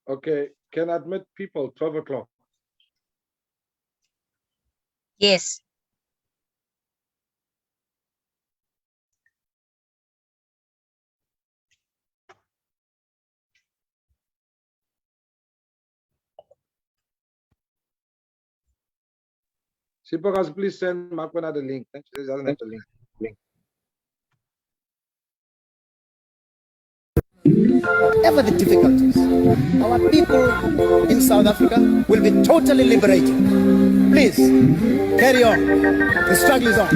Okay, can admit people, 12 o'clock. Yes. Sipokas, please send Makwana the link. She doesn't have the link. Whatever the difficulties, our people in South Africa will be totally liberated. Please, carry on. The struggle is on.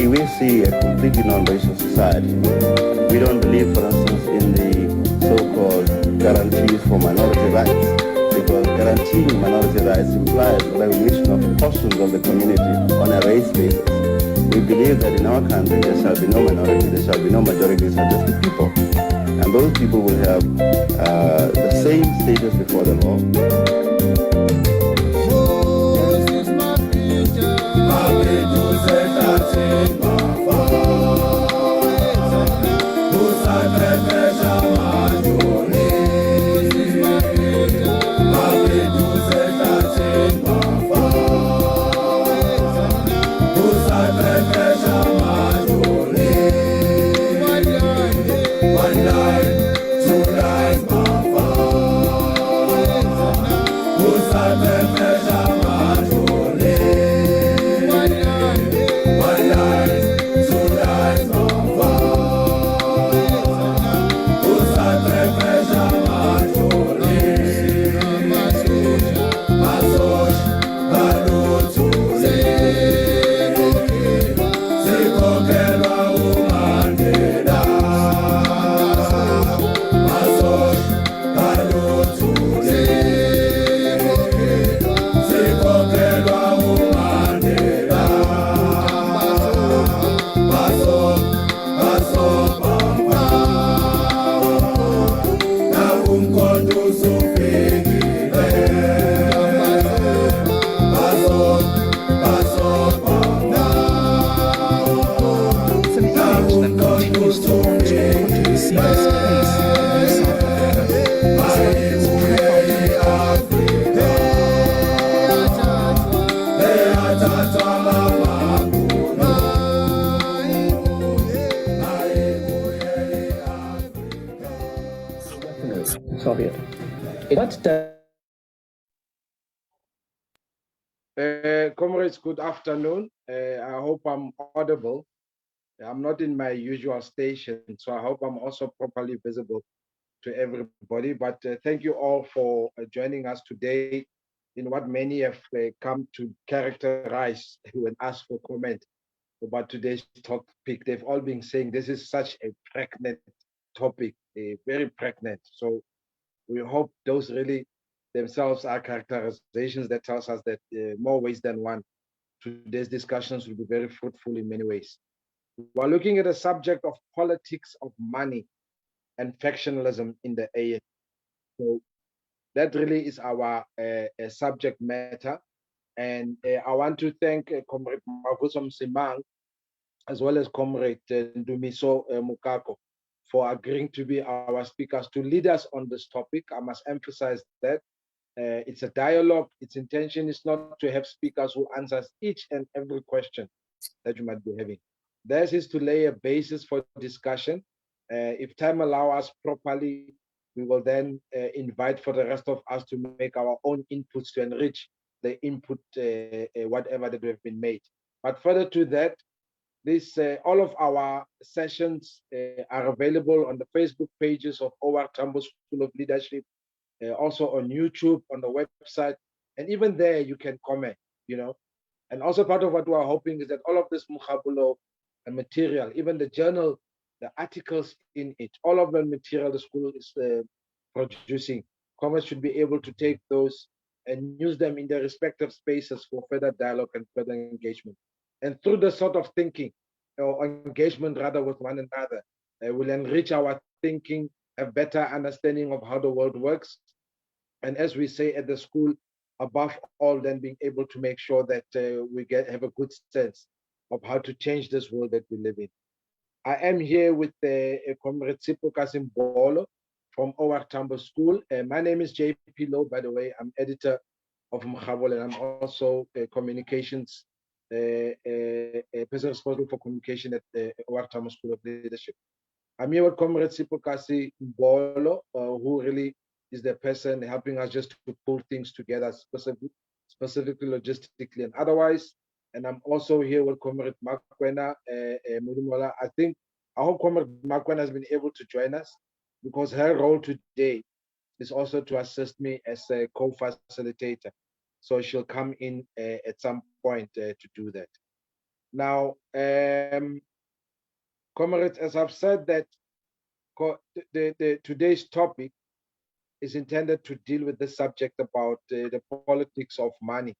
We see a completely non-racial society. We don't believe, for instance, in the so-called guarantees for minority rights, because guaranteeing minority rights implies recognition of portions of the community on a race basis. We believe that in our country there shall be no minority, there shall be no majority, there shall just be people. And those people will have the same status before the law. Soviet. What Comrades, good afternoon. I hope I'm audible. I'm not in my usual station, so I hope I'm also properly visible to everybody. But thank you all for joining us today in what many have come to characterize when asked for comment about today's topic. They've all been saying this is such a pregnant topic, very pregnant. So we hope those really themselves are characterizations that tells us that more ways than one, today's discussions will be very fruitful in many ways. We're looking at a subject of politics of money and factionalism in the ANC. So that really is our subject matter. And I want to thank Comrade Mavuso Msimang, as well as Comrade Ndumiso Mokako, for agreeing to be our speakers to lead us on this topic. I must emphasize that it's a dialogue. Its intention is not to have speakers who answers each and every question that you might be having. Theirs is to lay a basis for discussion. If time allows us properly, we will then invite for the rest of us to make our own inputs to enrich the input, whatever that we have been made. But further to that, this all of our sessions are available on the Facebook pages of OR Tambo School of Leadership, also on YouTube, on the website, and even there you can comment, you know. And also part of what we are hoping is that all of this Umrabulo material, even the journal, the articles in it, all of the material the school is producing, commerce should be able to take those and use them in their respective spaces for further dialogue and further engagement. And through the sort of thinking or engagement rather with one another, will enrich our thinking, a better understanding of how the world works. And as we say at the school, above all, then being able to make sure that we have a good sense of how to change this world that we live in. I am here with Comrade Sipho Kasimbolo from OR Tambo School. My name is JP Lowe, by the way. I'm editor of Mokako, and I'm also communications, person responsible for communication at the OR Tambo School of Leadership. I'm here with Comrade Sipho Kasimbolo, who really is the person helping us just to pull things together, specifically logistically and otherwise. And I'm also here with Comrade Makwena Mudumola. I hope Comrade Makwena has been able to join us, because her role today is also to assist me as a co-facilitator. So she'll come in at some point to do that. Now, comrades, as I've said, that today's topic is intended to deal with the subject about the politics of money,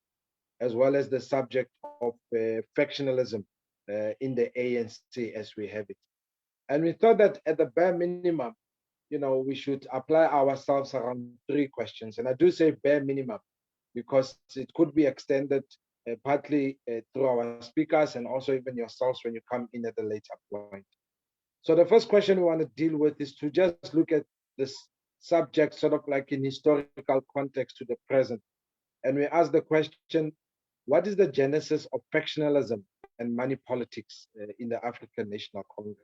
as well as the subject of factionalism in the ANC as we have it. And we thought that at the bare minimum, you know, we should apply ourselves around 3 questions. And I do say bare minimum because it could be extended partly through our speakers and also even yourselves when you come in at a later point. So the first question we want to deal with is to just look at this subject sort of like in historical context to the present. And we ask the question, what is the genesis of factionalism and money politics in the African National Congress?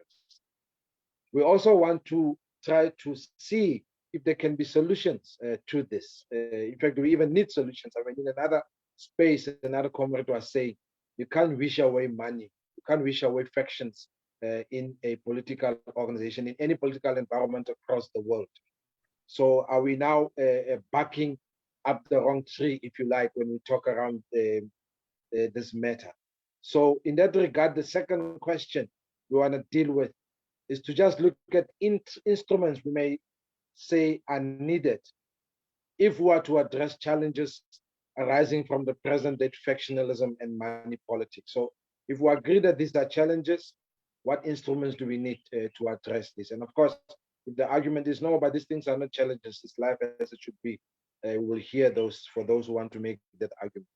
We also want to try to see if there can be solutions to this. In fact, we even need solutions. I mean, in another space, another comrade was saying, you can't wish away money. You can't wish away factions in a political organization, in any political environment across the world. So are we now backing up the wrong tree, if you like, when we talk around this matter? So in that regard, the second question we want to deal with is to just look at instruments we may say are needed if we are to address challenges arising from the present day factionalism and money politics. So if we agree that these are challenges, what instruments do we need to address this? And of course, if the argument is no, but these things are not challenges, it's life as it should be, we'll hear those for those who want to make that argument.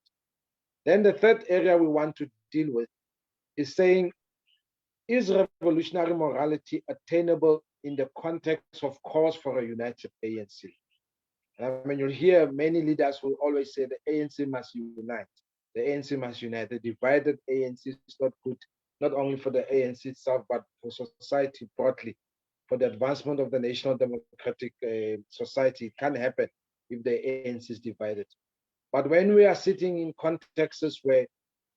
Then the third area we want to deal with is saying, is revolutionary morality attainable in the context of calls for a united ANC? And I mean, you'll hear many leaders will always say the ANC must unite. The ANC must unite. The divided ANC is not good, not only for the ANC itself, but for society broadly. For the advancement of the national democratic society, it can happen if the ANC is divided. But when we are sitting in contexts where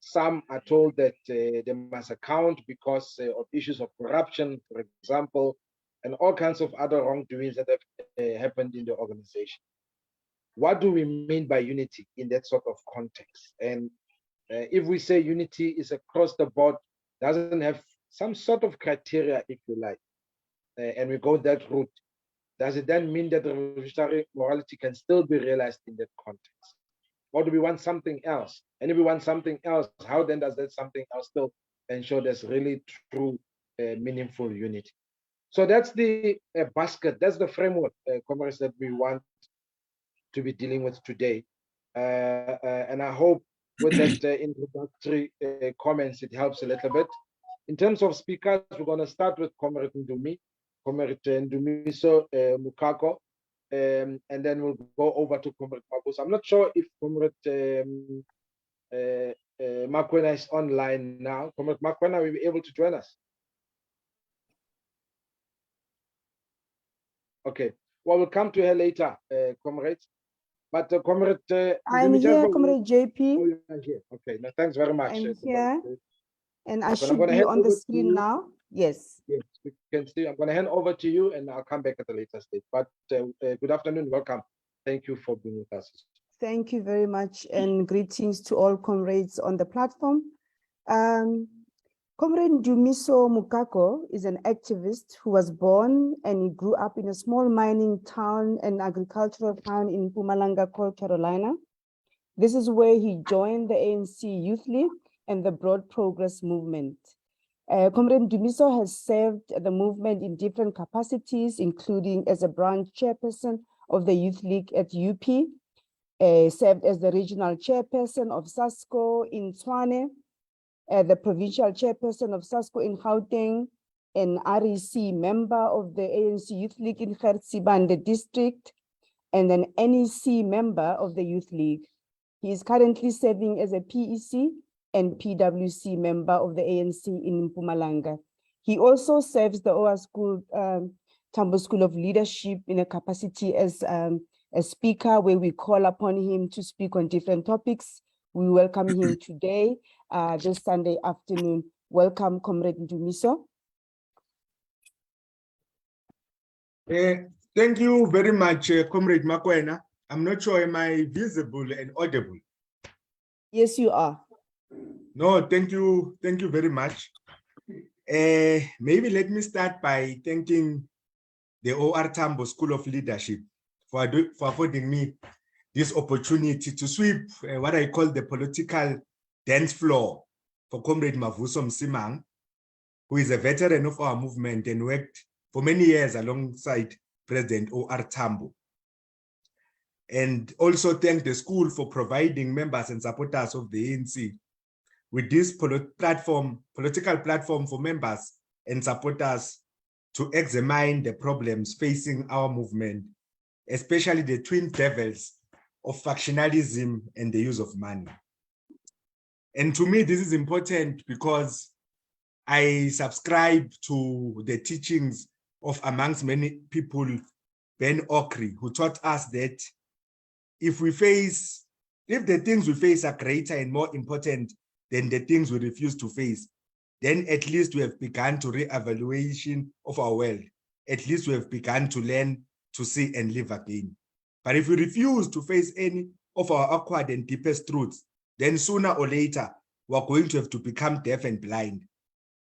some are told that they must account because of issues of corruption, for example, and all kinds of other wrongdoings that have happened in the organization. What do we mean by unity in that sort of context? And if we say unity is across the board, doesn't have some sort of criteria, if you like, and we go that route, does it then mean that revolutionary morality can still be realized in that context? Or do we want something else? And if we want something else, how then does that something else still ensure there's really true, meaningful unity? So that's the basket, that's the framework, comrades, that we want to be dealing with today. And I hope with that introductory comments, it helps a little bit. In terms of speakers, we're going to start with Comrade Ndumiso Mokako, and then we'll go over to Comrade Mavuso. I'm not sure if Comrade Makwena is online now. Comrade Makwena, will be able to join us? Okay. Well, we'll come to her later, comrades. But Comrade, I'm here, Comrade JP. Oh, you're here. Okay. No, thanks very much. I'm here, and I should I'm be on the screen now. Yes. Yes, we can see. I'm going to hand over to you, and I'll come back at a later stage. But good afternoon, welcome. Thank you for being with us. Thank you very much, and greetings to all comrades on the platform. Comrade Ndumiso Mokako is an activist who was born and he grew up in a small mining town and agricultural town in Mpumalanga called Carolina. This is where he joined the ANC Youth League and the Broad Progress Movement. Comrade Ndumiso has served the movement in different capacities, including as a branch chairperson of the Youth League at UP, served as the regional chairperson of SASCO in Tshwane, the provincial chairperson of SASCO in Gauteng, an REC member of the ANC Youth League in Gauteng district, and an NEC member of the Youth League. He is currently serving as a PEC and PWC member of the ANC in Mpumalanga. He also serves the OR School, Tambo School of Leadership in a capacity as a speaker, where we call upon him to speak on different topics. We welcome him today, this Sunday afternoon. Welcome, Comrade Ndumiso. Thank you very much, Comrade Makwena. I'm not sure, am I visible and audible? Yes, you are. No, thank you very much. Maybe let me start by thanking the OR Tambo School of Leadership for affording me this opportunity to sweep what I call the political dance floor for Comrade Mavuso Msimang, who is a veteran of our movement and worked for many years alongside President OR Tambo. And also thank the school for providing members and supporters of the ANC with this political platform for members and supporters to examine the problems facing our movement, especially the twin devils of factionalism and the use of money. And to me, this is important because I subscribe to the teachings of, amongst many people, Ben Okri, who taught us that if the things we face are greater and more important than the things we refuse to face, then at least we have begun to re-evaluation of our world. At least we have begun to learn to see and live again. But if we refuse to face any of our awkward and deepest truths, then sooner or later, we're going to have to become deaf and blind.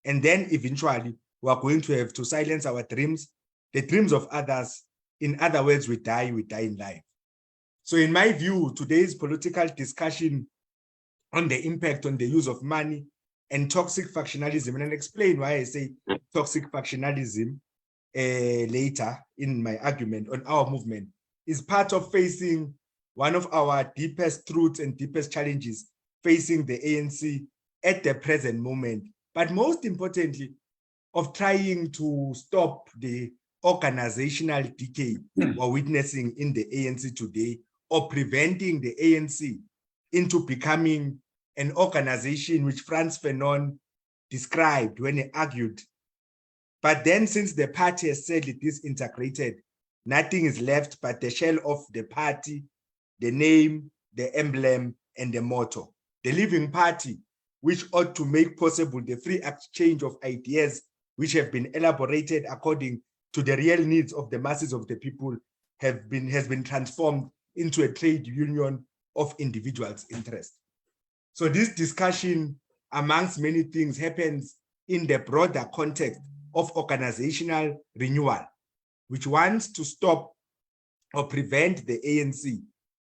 And then eventually, we're going to have to silence our dreams, the dreams of others. In other words, we die in life. So in my view, today's political discussion on the impact on the use of money and toxic factionalism, and I'll explain why I say toxic factionalism later in my argument on our movement, is part of facing one of our deepest truths and deepest challenges facing the ANC at the present moment, but most importantly, of trying to stop the organizational decay we're witnessing in the ANC today, or preventing the ANC into becoming an organization which Frantz Fanon described when he argued. But then, since the party has said it is integrated, nothing is left but the shell of the party, the name, the emblem, and the motto. The living party, which ought to make possible the free exchange of ideas which have been elaborated according to the real needs of the masses of the people, has been transformed into a trade union of individuals' interest. So this discussion, amongst many things, happens in the broader context of organizational renewal, which wants to stop or prevent the ANC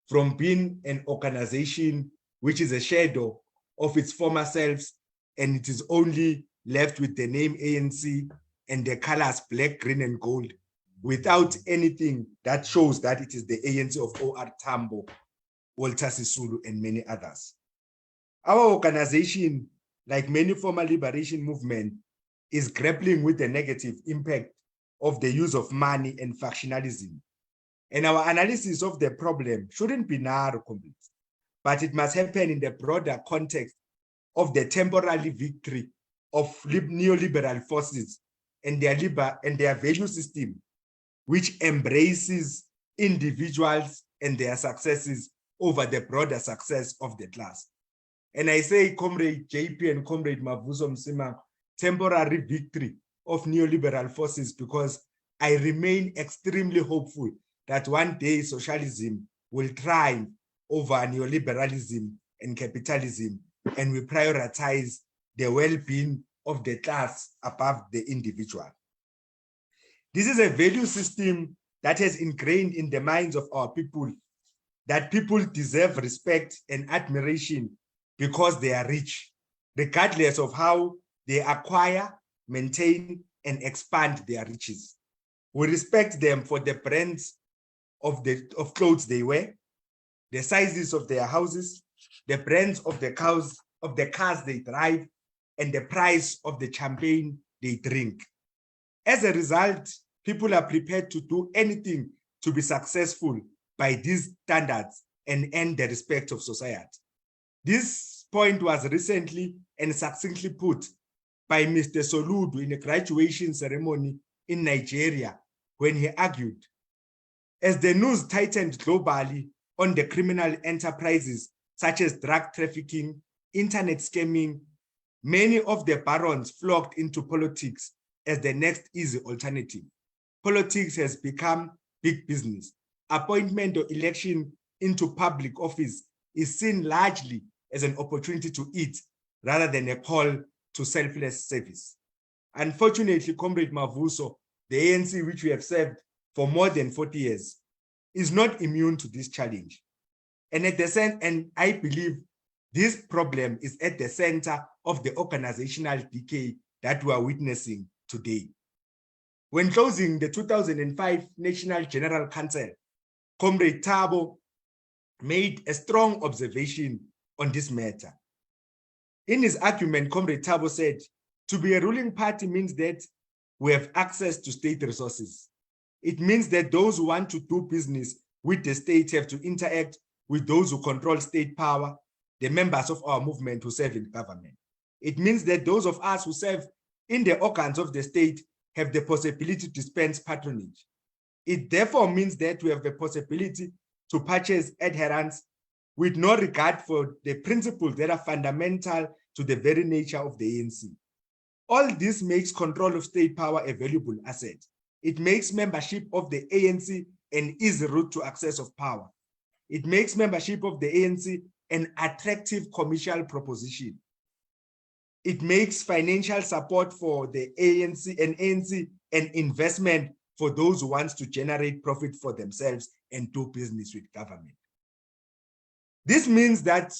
from being an organization which is a shadow of its former selves, and it is only left with the name ANC and the colors black, green, and gold, without anything that shows that it is the ANC of O.R. Tambo, Walter Sisulu, and many others. Our organization, like many former liberation movements, is grappling with the negative impact of the use of money and factionalism. And our analysis of the problem shouldn't be narrow, but it must happen in the broader context of the temporary victory of neoliberal forces and their value system, which embraces individuals and their successes over the broader success of the class. And I say, Comrade JP and Comrade Mavuso Msimang, temporary victory of neoliberal forces, because I remain extremely hopeful that one day socialism will triumph over neoliberalism and capitalism, and we prioritize the well-being of the class above the individual. This is a value system that has ingrained in the minds of our people that people deserve respect and admiration because they are rich, regardless of how they acquire, maintain, and expand their riches. We respect them for the brands of clothes they wear, the sizes of their houses, the brands of the cars they drive, and the price of the champagne they drink. As a result, people are prepared to do anything to be successful by these standards and earn the respect of society. This point was recently and succinctly put by Mr. Soludo in a graduation ceremony in Nigeria when he argued, as the news tightened globally on the criminal enterprises such as drug trafficking, internet scamming, many of the barons flocked into politics as the next easy alternative. Politics has become big business. Appointment or election into public office is seen largely as an opportunity to eat rather than a call to selfless service. Unfortunately, Comrade Mavuso, the ANC which we have served for more than 40 years, is not immune to this challenge. And I believe this problem is at the center of the organizational decay that we are witnessing today. When closing the 2005 National General Council, Comrade Thabo made a strong observation on this matter. In his argument, Comrade Thabo said, to be a ruling party means that we have access to state resources. It means that those who want to do business with the state have to interact with those who control state power, the members of our movement who serve in government. It means that those of us who serve in the organs of the state have the possibility to dispense patronage. It therefore means that we have the possibility to purchase adherents with no regard for the principles that are fundamental to the very nature of the ANC. All this makes control of state power a valuable asset. It makes membership of the ANC an easy route to access of power. It makes membership of the ANC an attractive commercial proposition. It makes financial support for the ANC an investment for those who want to generate profit for themselves and do business with government. This means that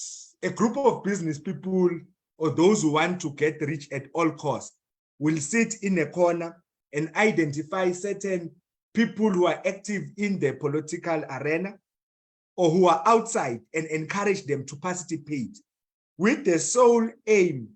a group of business people or those who want to get rich at all costs will sit in a corner and identify certain people who are active in the political arena or who are outside and encourage them to participate with the sole aim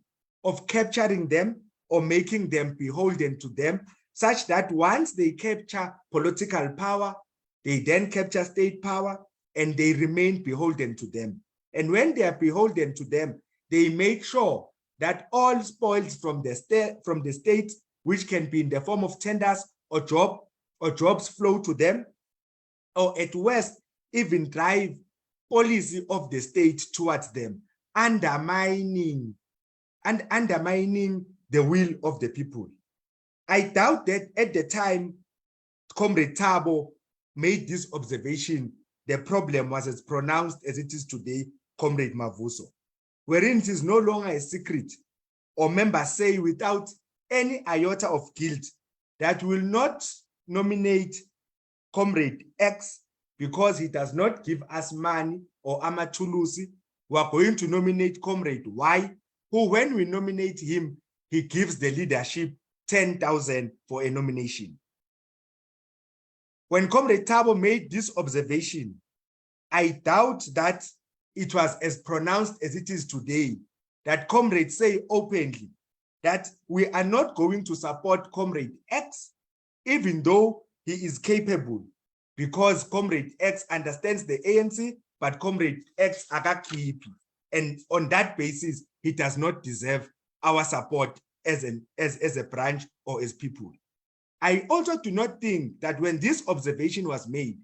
of capturing them or making them beholden to them, such that once they capture political power, they then capture state power and they remain beholden to them. And when they are beholden to them, they make sure that all spoils from the state, which can be in the form of tenders or jobs flow to them, or at worst, even drive policy of the state towards them, undermining the will of the people. I doubt that at the time Comrade Thabo made this observation, the problem was as pronounced as it is today, Comrade Mavuso, wherein it is no longer a secret, or members say without any iota of guilt that will not nominate Comrade X because he does not give us money or amatulusi. We are going to nominate Comrade Y, who when we nominate him, he gives the leadership 10,000 for a nomination. when Comrade Thabo made this observation, I doubt that it was as pronounced as it is today, that comrades say openly that we are not going to support Comrade X, even though he is capable, because Comrade X understands the ANC, but Comrade X akakipi. And on that basis, he does not deserve our support as a branch or as people. I also do not think that when this observation was made,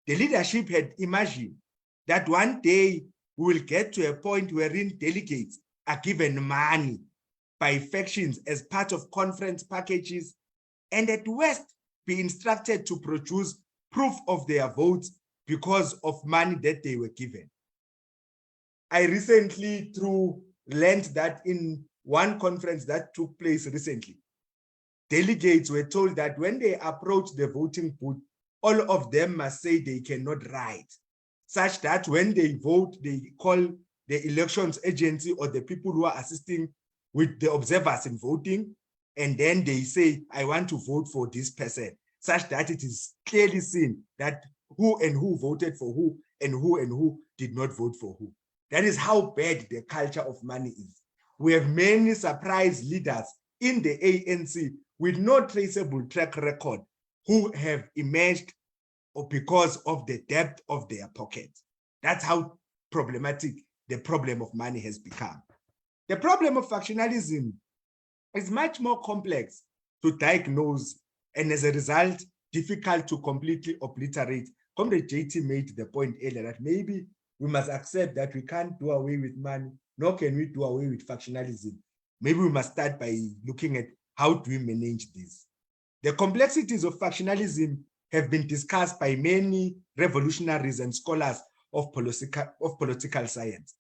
the leadership had imagined that one day we will get to a point wherein delegates are given money by factions as part of conference packages, and at worst be instructed to produce proof of their votes because of money that they were given. I recently learned that in one conference that took place recently, delegates were told that when they approach the voting booth, all of them must say they cannot write, such that when they vote, they call the elections agency or the people who are assisting with the observers in voting, and then they say, I want to vote for this person, such that it is clearly seen that who voted for who and who did not vote for who. That is how bad the culture of money is. We have many surprise leaders in the ANC with no traceable track record who have emerged because of the depth of their pockets. That's how problematic the problem of money has become. The problem of factionalism is much more complex to diagnose, and as a result, difficult to completely obliterate. Comrade JT made the point earlier that maybe we must accept that we can't do away with money, nor can we do away with factionalism. Maybe we must start by looking at how do we manage this. The complexities of factionalism have been discussed by many revolutionaries and scholars of political science.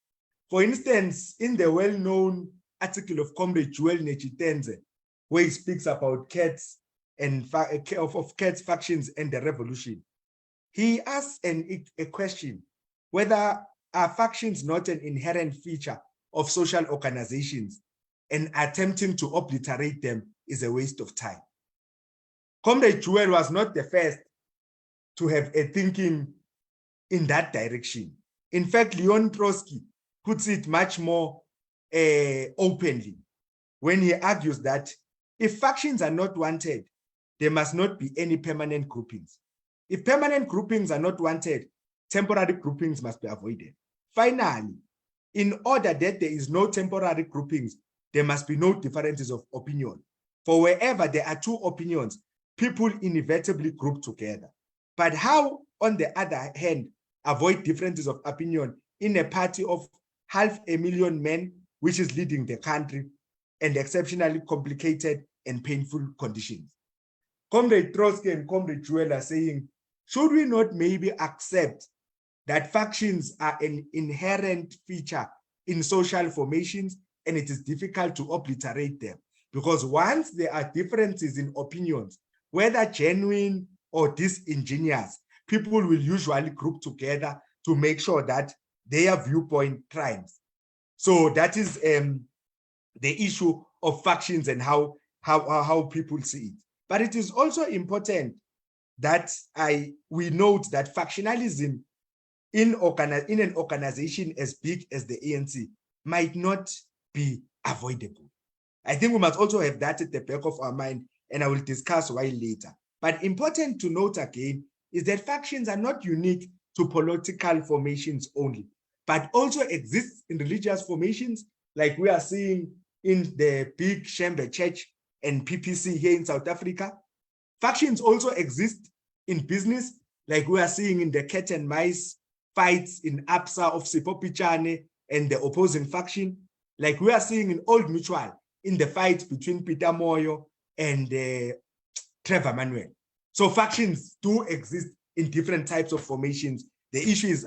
For instance, in the well-known article of Comrade Joel Nechitenze, where he speaks about cats and of cats, factions, and the revolution, he asks a question, whether are factions not an inherent feature of social organizations, and attempting to obliterate them is a waste of time. Comrade Joel was not the first to have a thinking in that direction. In fact, Leon Trotsky puts it much more openly when he argues that if factions are not wanted, there must not be any permanent groupings. If permanent groupings are not wanted, temporary groupings must be avoided. Finally, in order that there is no temporary groupings, there must be no differences of opinion. For wherever there are two opinions, people inevitably group together. But how, on the other hand, avoid differences of opinion in a party of 500,000 men, which is leading the country, and exceptionally complicated and painful conditions? Comrade Trotsky and Comrade Joel are saying, should we not maybe accept that factions are an inherent feature in social formations, and it is difficult to obliterate them? Because once there are differences in opinions, whether genuine or disingenuous, people will usually group together to make sure that their viewpoint triumphs. So that is the issue of factions and how people see it. But it is also important that we note that factionalism in an organization as big as the ANC might not be avoidable. I think we must also have that at the back of our mind, and I will discuss why later. But important to note again is that factions are not unique to political formations only, but also exist in religious formations, like we are seeing in the big Shembe Church and PPC here in South Africa. Factions also exist in business, like we are seeing in the cat and mice fights in APSA of Sipho Pichane and the opposing faction, like we are seeing in Old Mutual in the fight between Peter Moyo and Trevor Manuel. So factions do exist in different types of formations. The issue is,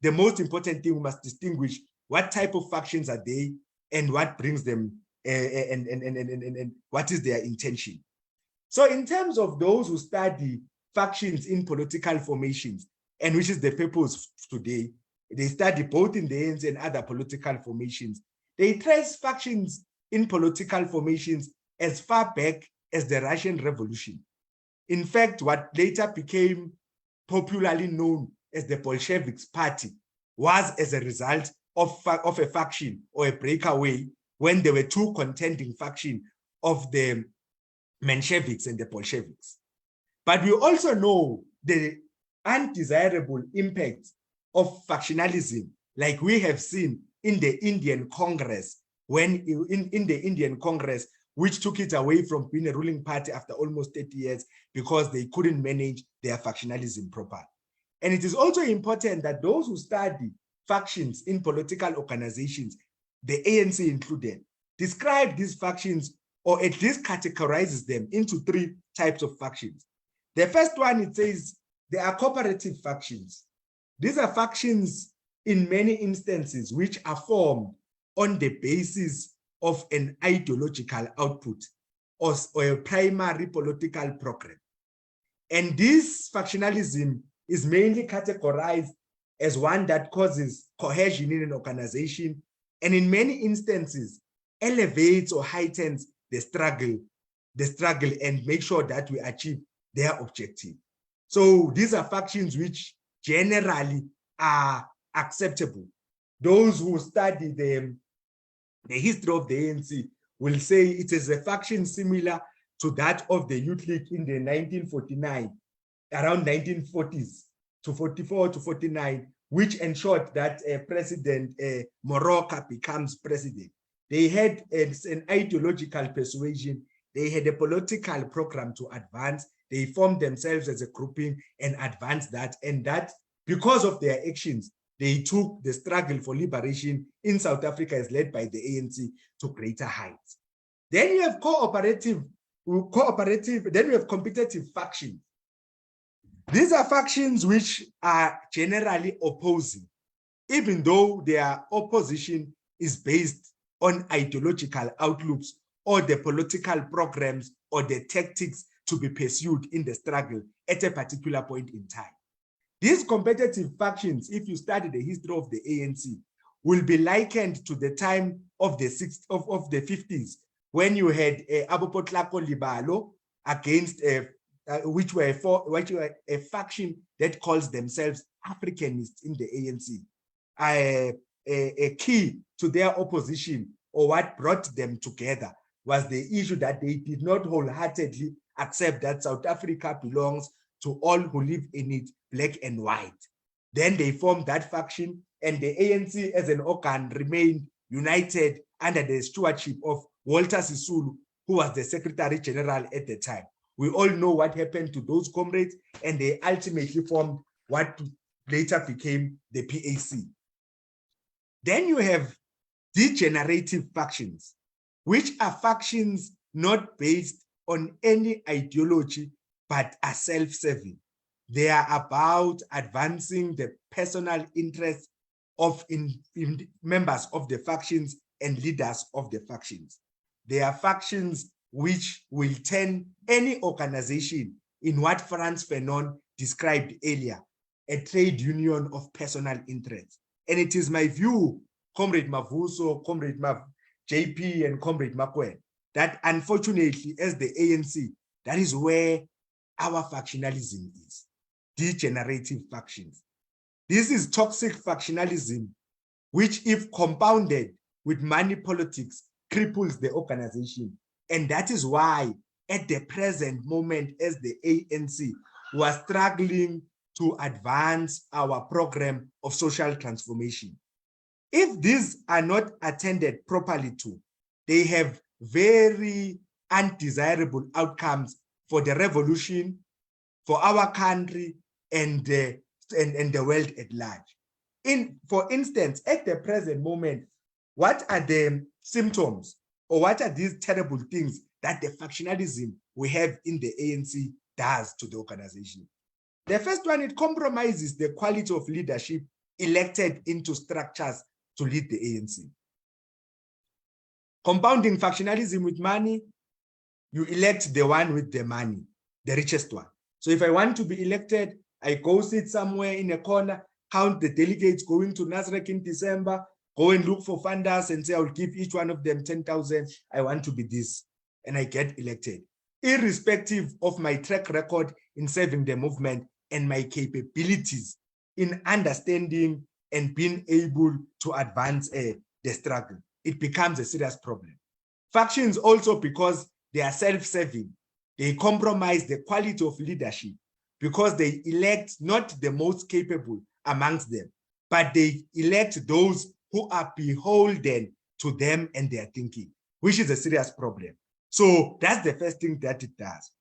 the most important thing, we must distinguish what type of factions are they and what brings them and what is their intention. So in terms of those who study factions in political formations, and which is the purpose today, they study both in the ANC and other political formations. They trace factions in political formations as far back as the Russian Revolution. In fact, what later became popularly known as the Bolsheviks party was as a result of a faction or a breakaway when there were two contending factions of the Mensheviks and the Bolsheviks. But we also know the undesirable impact of factionalism, like we have seen in the Indian Congress, when in the Indian Congress, which took it away from being a ruling party after almost 30 years because they couldn't manage their factionalism properly. And it is also important that those who study factions in political organizations, the ANC included, describe these factions or at least categorizes them into three types of factions. The first one, it says there are cooperative factions. These are factions in many instances which are formed on the basis of an ideological output or a primary political program. And this factionalism is mainly categorized as one that causes cohesion in an organization, and in many instances elevates or heightens the struggle and make sure that we achieve their objective. So these are factions which generally are acceptable. Those who study the history of the ANC will say it is a faction similar to that of the Youth League in the 1949, around 1940s to 44 to 49, which ensured that President Mokako becomes president. They had an ideological persuasion. They had a political program to advance. They formed themselves as a grouping and advanced that. And that, because of their actions, they took the struggle for liberation in South Africa as led by the ANC to greater heights. Then you have cooperative, then we have competitive factions. These are factions which are generally opposing, even though their opposition is based on ideological outlooks or the political programs or the tactics to be pursued in the struggle at a particular point in time. These competitive factions, if you study the history of the ANC, will be likened to the time of the 50s, when you had Abopotlako Libalo against which were a faction that calls themselves Africanists in the ANC. A key to their opposition, or what brought them together, was the issue that they did not wholeheartedly accept that South Africa belongs to all who live in it, black and white. Then they formed that faction, and the ANC as an organ remained united under the stewardship of Walter Sisulu, who was the Secretary General at the time. We all know what happened to those comrades, and they ultimately formed what later became the PAC. Then you have degenerative factions, which are factions not based on any ideology, but are self-serving. They are about advancing the personal interests of members of the factions and leaders of the factions. They are factions which will turn any organization in what Frantz Fanon described earlier, a trade union of personal interest. And it is my view, Comrade Mavuso, Comrade JP, and Comrade Makwen, that unfortunately, as the ANC, that is where our factionalism is, degenerative factions. This is toxic factionalism, which, if compounded with money politics, cripples the organization. And that is why, at the present moment, as the ANC, we are struggling to advance our program of social transformation. If these are not attended properly to, they have very undesirable outcomes for the revolution, for our country, and the world at large. For instance, at the present moment, what are the symptoms, or what are these terrible things that the factionalism we have in the ANC does to the organization? The first one, it compromises the quality of leadership elected into structures to lead the ANC. Compounding factionalism with money, you elect the one with the money, the richest one. So if I want to be elected, I go sit somewhere in a corner, count the delegates going to Nasrec in December, go and look for funders and say, I'll give each one of them 10,000. I want to be this. And I get elected. irrespective of my track record in serving the movement and my capabilities in understanding and being able to advance the struggle. It becomes a serious problem. Factions also, because they are self-serving, they compromise the quality of leadership because they elect not the most capable amongst them, but they elect those who are beholden to them and their thinking, which is a serious problem. So that's the first thing that it does.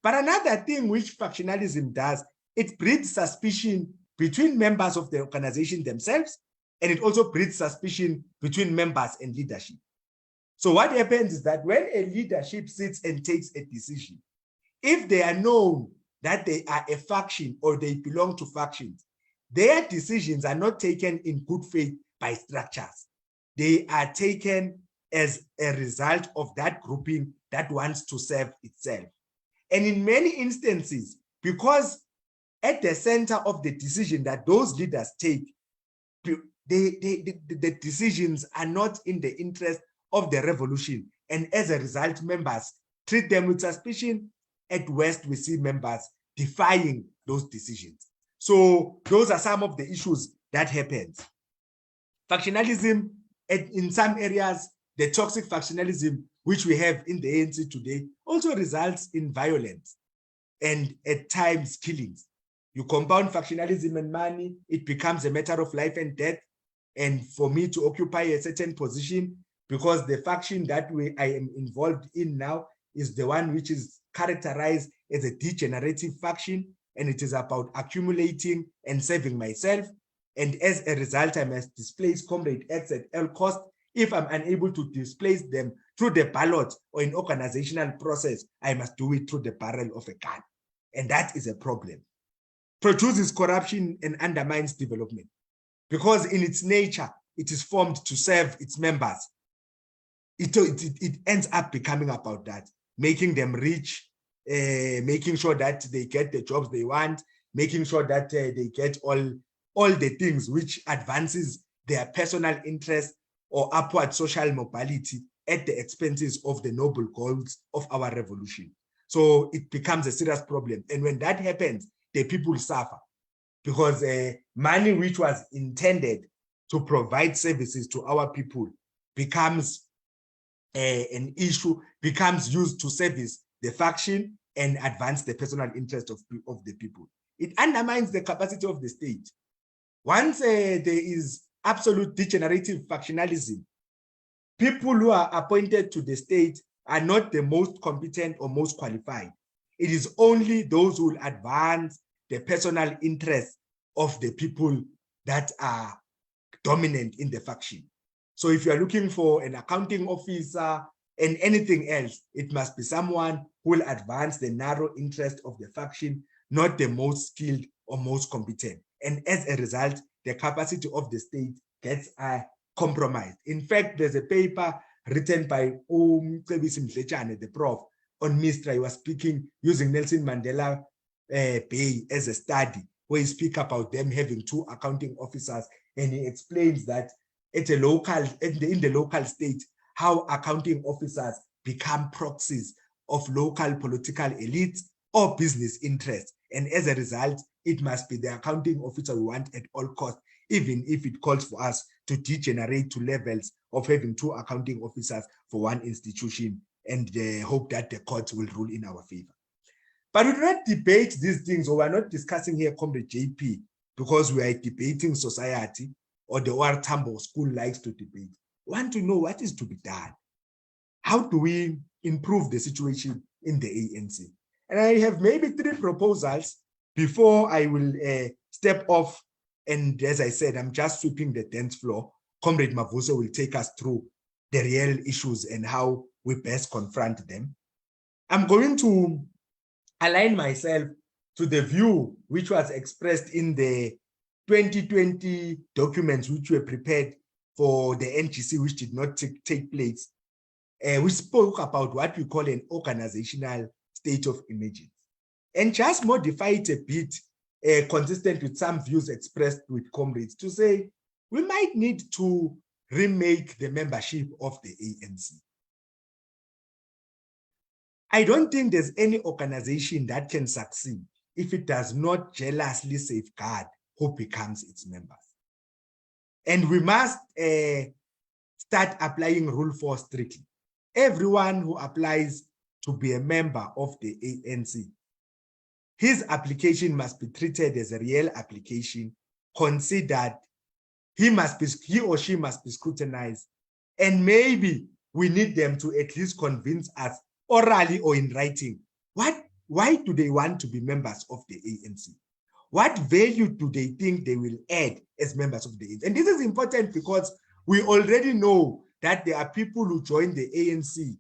But another thing which factionalism does, it breeds suspicion between members of the organization themselves, and it also breeds suspicion between members and leadership. So what happens is that when a leadership sits and takes a decision, if they are known that they are a faction or they belong to factions, their decisions are not taken in good faith by structures. They are taken as a result of that grouping that wants to serve itself. And in many instances, because at the center of the decision that those leaders take, the decisions are not in the interest of the revolution. And as a result, members treat them with suspicion. At worst, we see members defying those decisions. So those are some of the issues that happens. Factionalism, in some areas, the toxic factionalism which we have in the ANC today also results in violence and at times killings. You compound factionalism and money, it becomes a matter of life and death. And for me to occupy a certain position, because the faction that I am involved in now is the one which is characterized as a degenerative faction, and it is about accumulating and saving myself. And as a result, I must displace Comrade X at all cost. If I'm unable to displace them through the ballot or in organizational process, I must do it through the barrel of a gun. And that is a problem. Produces corruption and undermines development, because in its nature, it is formed to serve its members. It ends up becoming about that, making them rich, making sure that they get the jobs they want, making sure that they get all the things which advances their personal interest or upward social mobility at the expenses of the noble goals of our revolution. So it becomes a serious problem. And when that happens, the people suffer, because money which was intended to provide services to our people becomes an issue, becomes used to service the faction and advance the personal interest of the people. It undermines the capacity of the state. Once there is absolute degenerative factionalism, people who are appointed to the state are not the most competent or most qualified. It is only those who will advance the personal interests of the people that are dominant in the faction. So if you are looking for an accounting officer and anything else, it must be someone who will advance the narrow interest of the faction, not the most skilled or most competent. And as a result, the capacity of the state gets compromised. In fact, there's a paper written by the prof on Mistra. He was speaking using Nelson Mandela Bay as a study, where he speaks about them having 2 accounting officers, and he explains that at a local, in the local state, how accounting officers become proxies of local political elites or business interests. And as a result, it must be the accounting officer we want at all costs, even if it calls for us to degenerate to levels of having 2 accounting officers for one institution, and hope that the courts will rule in our favor. But we do not debate these things, or we're not discussing here, Comrade JP, because we are debating society, or the OR Tambo school likes to debate. We want to know what is to be done. How do we improve the situation in the ANC? And I have maybe 3 proposals before I will step off. And as I said, I'm just sweeping the dance floor. Comrade Mavuso will take us through the real issues and how we best confront them. I'm going to align myself to the view which was expressed in the 2020 documents which were prepared for the NGC, which did not take place. We spoke about what we call an organizational state of emergence, and just modify it a bit, consistent with some views expressed with comrades, to say we might need to remake the membership of the ANC. I don't think there's any organization that can succeed if it does not jealously safeguard who becomes its members. And we must start applying Rule 4 strictly. Everyone who applies to be a member of the ANC, his application must be treated as a real application, considered. He or she must be scrutinized, and maybe we need them to at least convince us orally or in writing why do they want to be members of the ANC? What value do they think they will add as members of the ANC? And this is important because we already know that there are people who join the ANC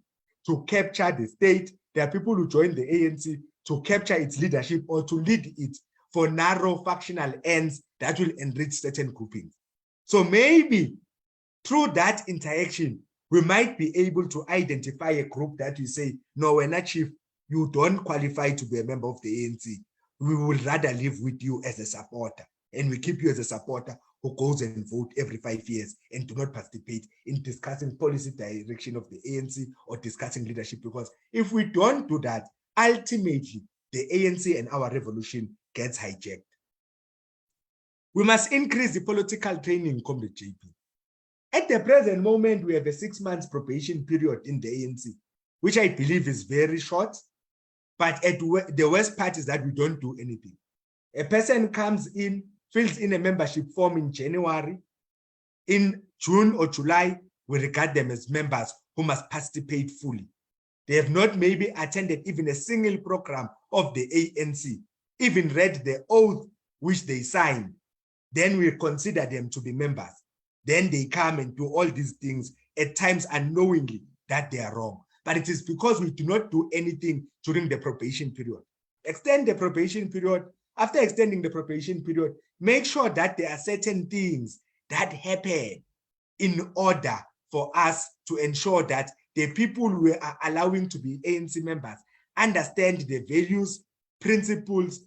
to capture the state. There are people who join the ANC to capture its leadership or to lead it for narrow factional ends that will enrich certain groupings. So maybe through that interaction, we might be able to identify a group that we say, no, we're not, chief, you don't qualify to be a member of the ANC. We would rather live with you as a supporter, and we keep you as a supporter who goes and vote every 5 years and do not participate in discussing policy direction of the ANC or discussing leadership, because if we don't do that, ultimately the ANC and our revolution gets hijacked. We must increase the political training, Comrade JP. At the present moment, we have a 6 months probation period in the ANC, which I believe is very short, but the worst part is that we don't do anything. A person comes in, fills in a membership form in January. In June or July, we regard them as members who must participate fully. They have not maybe attended even a single program of the ANC, even read the oath which they signed. Then we consider them to be members. Then they come and do all these things, at times unknowingly that they are wrong. But it is because we do not do anything during the probation period. Extend the probation period. After extending the probation period, make sure that there are certain things that happen in order for us to ensure that the people we are allowing to be ANC members understand the values, principles,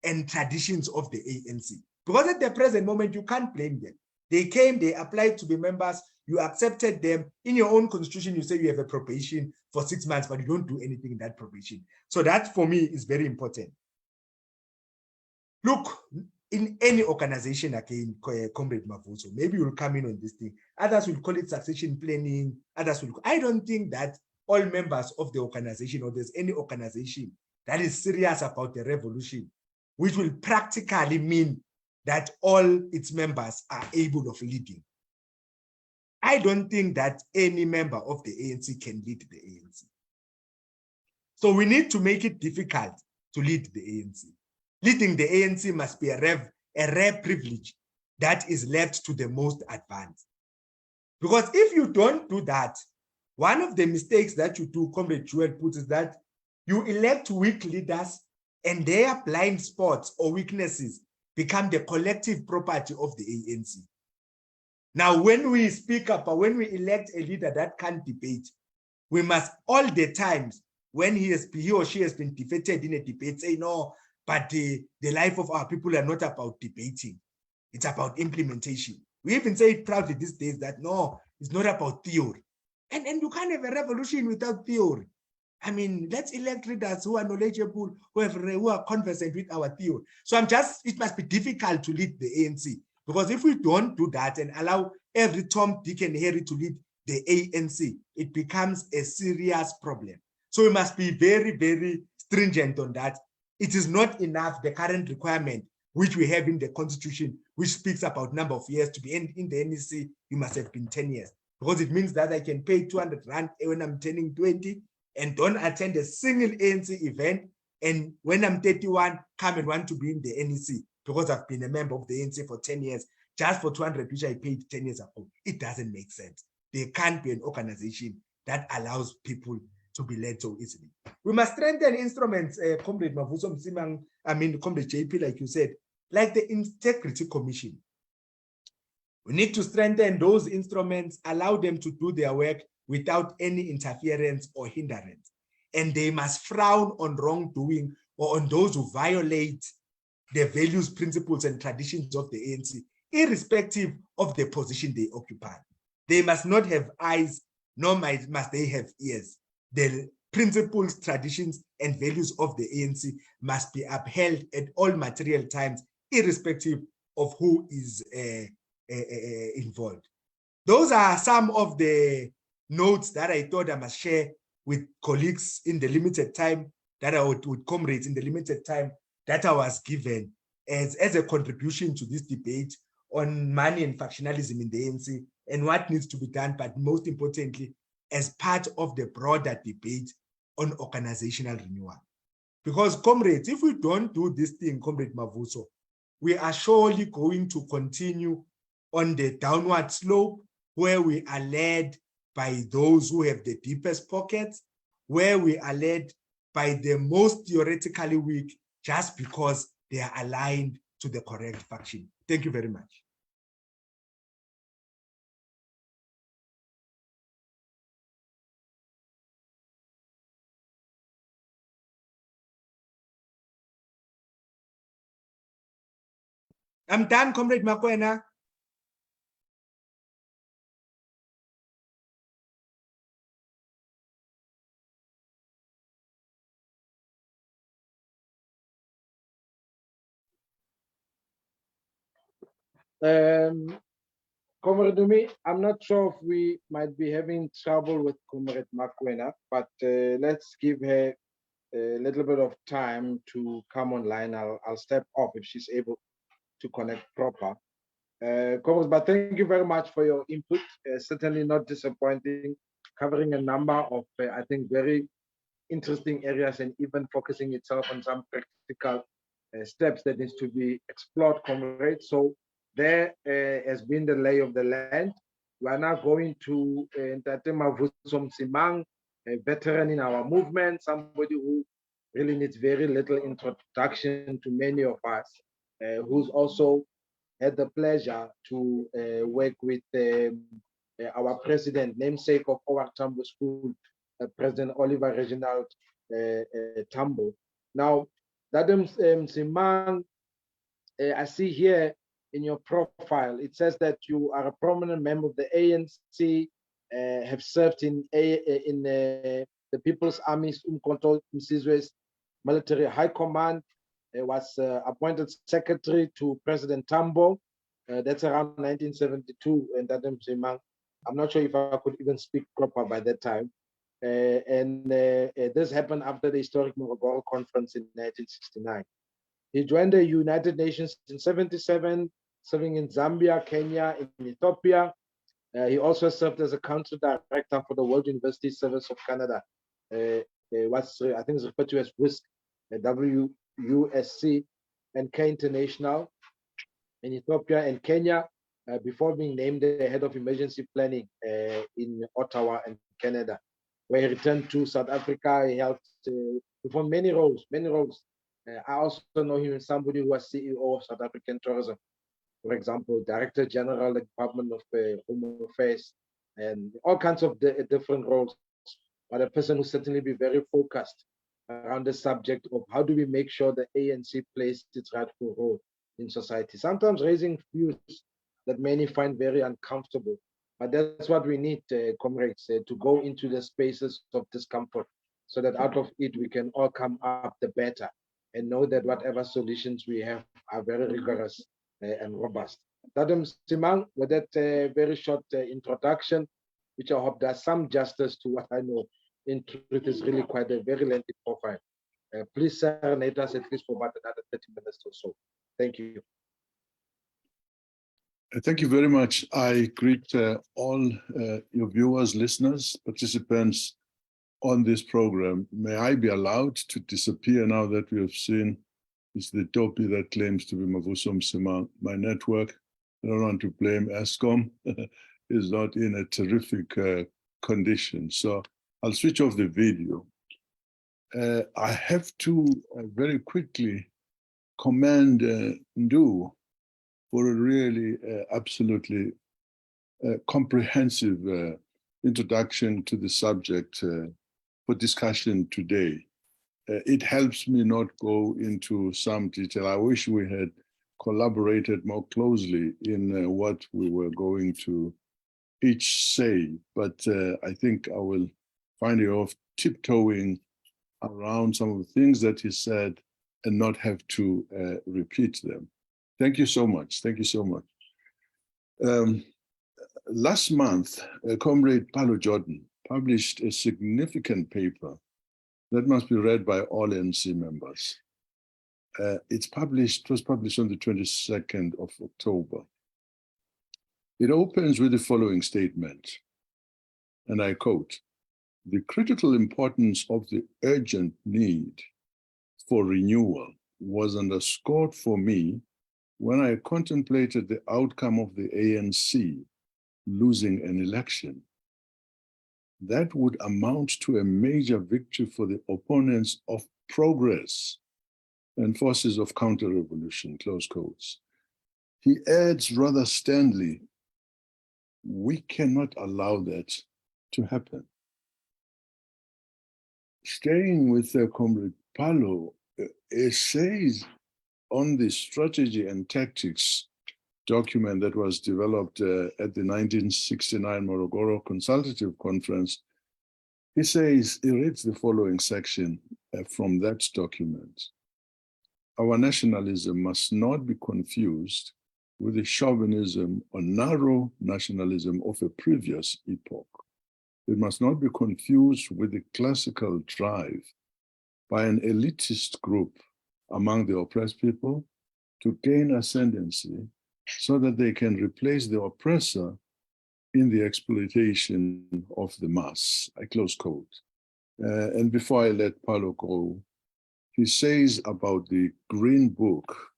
and traditions of the ANC. Because at the present moment, you can't blame them. They came, they applied to be members, you accepted them. In your own constitution, you say you have a probation for 6 months, but you don't do anything in that probation. So that, for me, is very important. Look, in any organization, again, Comrade Mavuso, maybe you'll come in on this thing. Others will call it succession planning. Others will. I don't think that all members of the organization, or there's any organization that is serious about the revolution, which will practically mean that all its members are able of leading. I don't think that any member of the ANC can lead the ANC. So we need to make it difficult to lead the ANC. Leading the ANC must be a rare privilege that is left to the most advanced. Because if you don't do that, one of the mistakes that you do, Comrade Jewel puts, is that you elect weak leaders and their blind spots or weaknesses become the collective property of the ANC. Now, when we speak up, or when we elect a leader that can't debate, we must all the times, when he or she has been defeated in a debate, say, no, but the life of our people are not about debating. It's about implementation. We even say it proudly these days that, no, it's not about theory. And you can't have a revolution without theory. I mean, let's elect leaders who are knowledgeable, who are conversant with our theory. So it must be difficult to lead the ANC. Because if we don't do that and allow every Tom, Dick, and Harry to lead the ANC, it becomes a serious problem. So we must be very, very stringent on that. It is not enough, the current requirement, which we have in the Constitution, which speaks about number of years to be in the NEC, you must have been 10 years. Because it means that I can pay 200 Rand when I'm turning 20 and don't attend a single ANC event. And when I'm 31, come and want to be in the NEC because I've been a member of the ANC for 10 years, just for 200, which I paid 10 years ago. It doesn't make sense. There can't be an organization that allows people to be led so easily. We must strengthen instruments, Comrade Mavuso, Msimang, Comrade JP, like you said, like the Integrity Commission. We need to strengthen those instruments, allow them to do their work without any interference or hindrance. And they must frown on wrongdoing or on those who violate the values, principles, and traditions of the ANC, irrespective of the position they occupy. They must not have eyes, nor must they have ears. The principles, traditions, and values of the ANC must be upheld at all material times, irrespective of who is involved. Those are some of the notes that I thought I must share with colleagues in the limited time that I would, with comrades in the limited time that I was given as a contribution to this debate on money and factionalism in the ANC and what needs to be done, but most importantly, as part of the broader debate on organizational renewal. Because comrades, if we don't do this thing, Comrade Mavuso, we are surely going to continue on the downward slope where we are led by those who have the deepest pockets, where we are led by the most theoretically weak just because they are aligned to the correct faction. Thank you very much. I'm done, Comrade Makwena. Comrade Dumi, I'm not sure if we might be having trouble with Comrade Makwena, but let's give her a little bit of time to come online. I'll step off if she's able to connect proper. Comrade, but thank you very much for your input. Certainly not disappointing, covering a number of, I think, very interesting areas and even focusing itself on some practical steps that needs to be explored, comrade. So there has been the lay of the land. We are now going to Mavuso Msimang, a veteran in our movement, somebody who really needs very little introduction to many of us, who's also had the pleasure to work with our president, namesake of our Tambo School, President Oliver Reginald Tambo. Now, Dadam Msimang, I see here in your profile, it says that you are a prominent member of the ANC, have served in the People's Army's Umkhonto Msizwe's military high command, was appointed secretary to President Tambo. That's around 1972, and Dadam Msimang, I'm not sure if I could even speak proper by that time. This happened after the historic Morogoro conference in 1969. He joined the United Nations in 1977, serving in Zambia, Kenya, in Ethiopia. He also served as a country director for the World University Service of Canada. What's I think is referred to as WISC, WUSC, and K International in Ethiopia and Kenya, before being named the head of emergency planning in Ottawa and Canada, where he returned to South Africa. He helped perform many roles. I also know him as somebody who was CEO of South African Tourism, for example, Director General of the Department of Home Affairs, and all kinds of different roles. But a person who certainly be very focused around the subject of how do we make sure the ANC plays its rightful role in society. Sometimes raising views that many find very uncomfortable. But that's what we need, comrades, to go into the spaces of discomfort so that out of it we can all come up the better and know that whatever solutions we have are very rigorous and robust. Dadam Msimang, with that very short introduction, which I hope does some justice to what I know in truth is really quite a very lengthy profile. Please serenade us at least for about another 30 minutes or so. Thank you. Thank you very much. I greet all your viewers, listeners, participants on this program. May I be allowed to disappear now that we have seen is the topi that claims to be Mavuso Msimang. My network, I don't want to blame ESCOM, is not in a terrific condition. So I'll switch off the video. I have to very quickly commend Ndu for a really absolutely comprehensive introduction to the subject for discussion today. It helps me not go into some detail. I wish we had collaborated more closely in what we were going to each say, but I think I will find a way of tiptoeing around some of the things that he said and not have to repeat them. Thank you so much. Thank you so much. Last month, Comrade Paulo Jordan published a significant paper that must be read by all ANC members. It was published on the 22nd of October. It opens with the following statement, and I quote, "The critical importance of the urgent need for renewal was underscored for me when I contemplated the outcome of the ANC losing an election. That would amount to a major victory for the opponents of progress and forces of counter-revolution," close quotes. He adds rather sternly, "We cannot allow that to happen." Staying with Comrade Paulo, essays on the strategy and tactics document that was developed at the 1969 Morogoro Consultative Conference, he reads the following section from that document. "Our nationalism must not be confused with the chauvinism or narrow nationalism of a previous epoch. It must not be confused with the classical drive by an elitist group among the oppressed people to gain ascendancy so that they can replace the oppressor in the exploitation of the mass," I close quote. And before I let Paulo go, he says about the Green Book,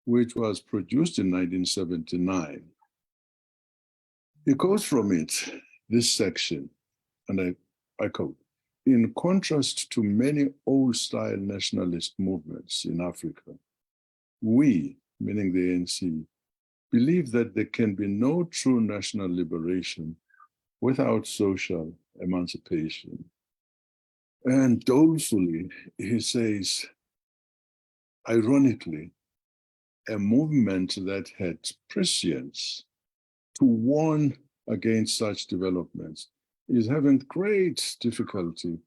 which was produced in 1979. He quotes from it this section, and I quote, "In contrast to many old-style nationalist movements in Africa, we," meaning the ANC, "believe that there can be no true national liberation without social emancipation." And dolefully, he says, ironically, a movement that had prescience to warn against such developments is having great difficulty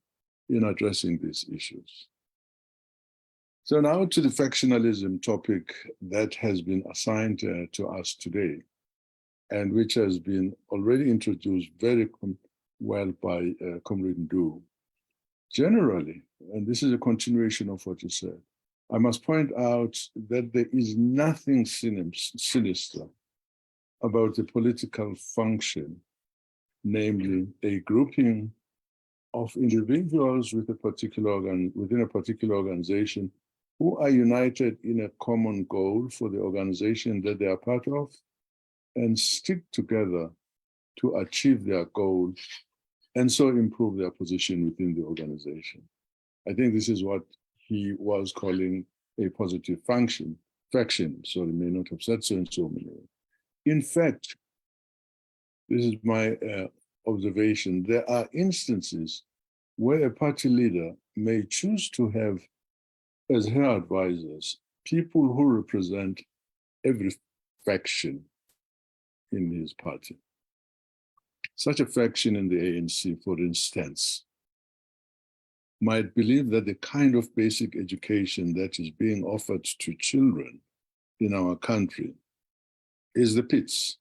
in addressing these issues. So now to the factionalism topic that has been assigned to us today, and which has been already introduced very well by Comrade Ndu. Generally, and this is a continuation of what you said, I must point out that there is nothing sinister about the political function, namely a grouping of individuals with within a particular organization who are united in a common goal for the organization that they are part of and stick together to achieve their goal and so improve their position within the organization. I think this is what he was calling a positive faction, so he may not have said so in so many ways. In fact, this is my observation, there are instances where a party leader may choose to have as her advisors people who represent every faction in his party. Such a faction in the ANC, for instance, might believe that the kind of basic education that is being offered to children in our country is the pits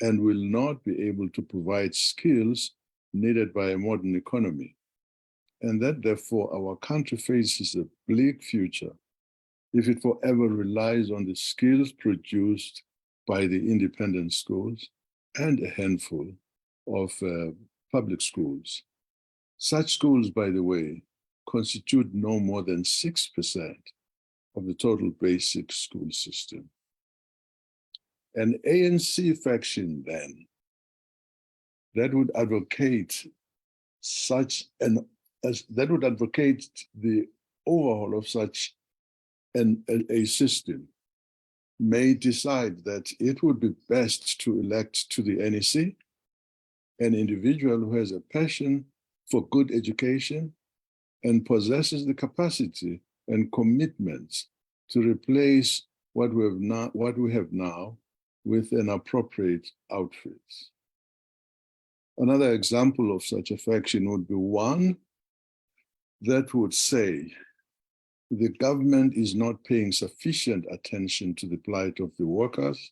and will not be able to provide skills needed by a modern economy. And that therefore our country faces a bleak future if it forever relies on the skills produced by the independent schools and a handful of public schools. Such schools, by the way, constitute no more than 6% of the total basic school system. An ANC faction then that would advocate the overhaul of such a system may decide that it would be best to elect to the NEC an individual who has a passion for good education and possesses the capacity and commitment to replace what we have now with an appropriate outfit. Another example of such a faction would be one that would say the government is not paying sufficient attention to the plight of the workers,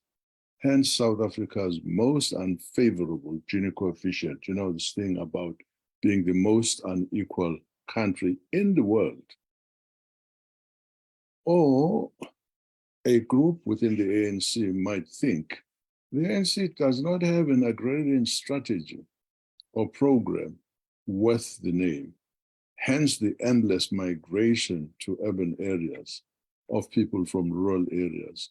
hence South Africa's most unfavorable Gini coefficient, you know, this thing about being the most unequal country in the world. Or a group within the ANC might think the ANC does not have an agrarian strategy or program worth the name, hence the endless migration to urban areas of people from rural areas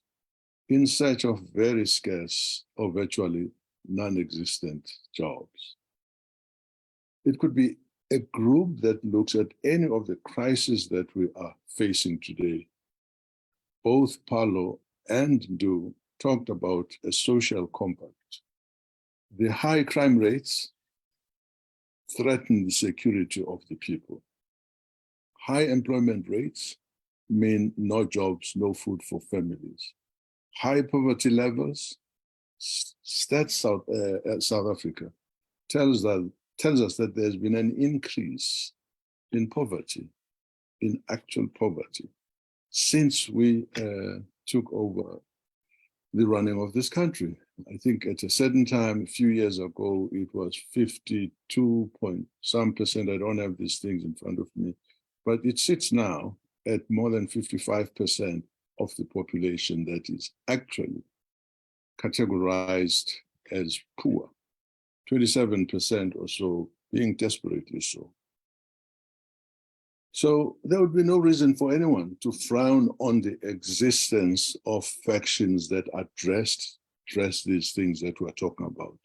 in search of very scarce or virtually non-existent jobs. It could be a group that looks at any of the crises that we are facing today. Both Paulo and Ndu talked about a social compact. The high crime rates threaten the security of the people. High employment rates mean no jobs, no food for families. High poverty levels, Stats South Africa tells us that there's been an increase in poverty, in actual poverty, since we took over the running of this country. I think at a certain time, a few years ago, it was 52 point some percent. I don't have these things in front of me, but it sits now at more than 55% of the population that is actually categorized as poor, 27% or so being desperately so. So there would be no reason for anyone to frown on the existence of factions that address these things that we're talking about.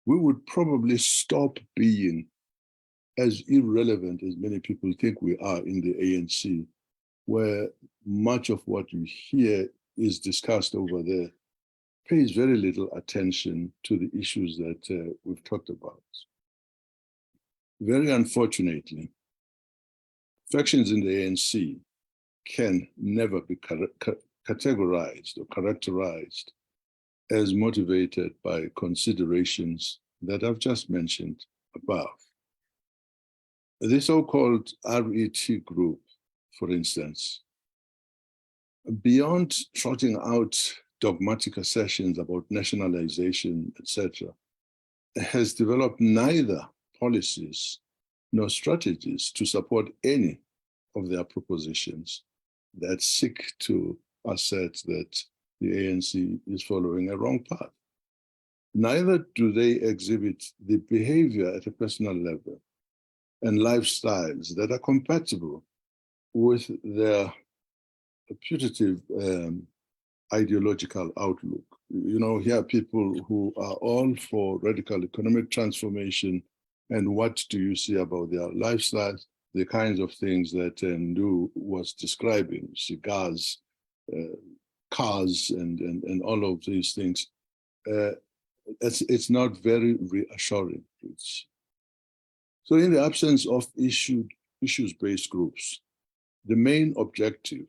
We would probably stop being as irrelevant as many people think we are in the ANC, where much of what you hear is discussed over there pays very little attention to the issues that we've talked about. Very unfortunately, factions in the ANC can never be categorized or characterized as motivated by considerations that I've just mentioned above. The so-called RET group, for instance, beyond trotting out dogmatic assertions about nationalization, etc., has developed neither policies nor strategies to support any of their propositions that seek to assert that the ANC is following a wrong path. Neither do they exhibit the behavior at a personal level and lifestyles that are compatible with their putative ideological outlook. You know, here are people who are all for radical economic transformation, and what do you see about their lifestyles? The kinds of things that Ndu was describing, cigars, cars, and all of these things. It's not very reassuring. So in the absence of issues-based groups, the main objective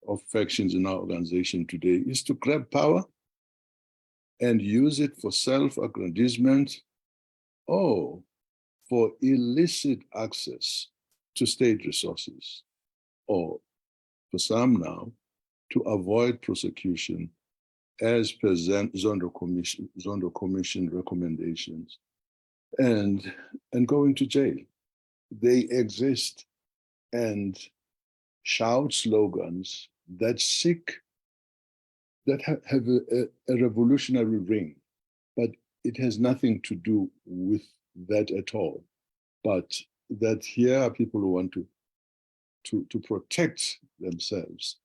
of factions in our organization today is to grab power and use it for self-aggrandizement or for illicit access to state resources, or for some now, to avoid prosecution as per Zondo Commission recommendations and going to jail. They exist and shout slogans that have a revolutionary ring, but it has nothing to do with that at all. But that here are people who want to protect themselves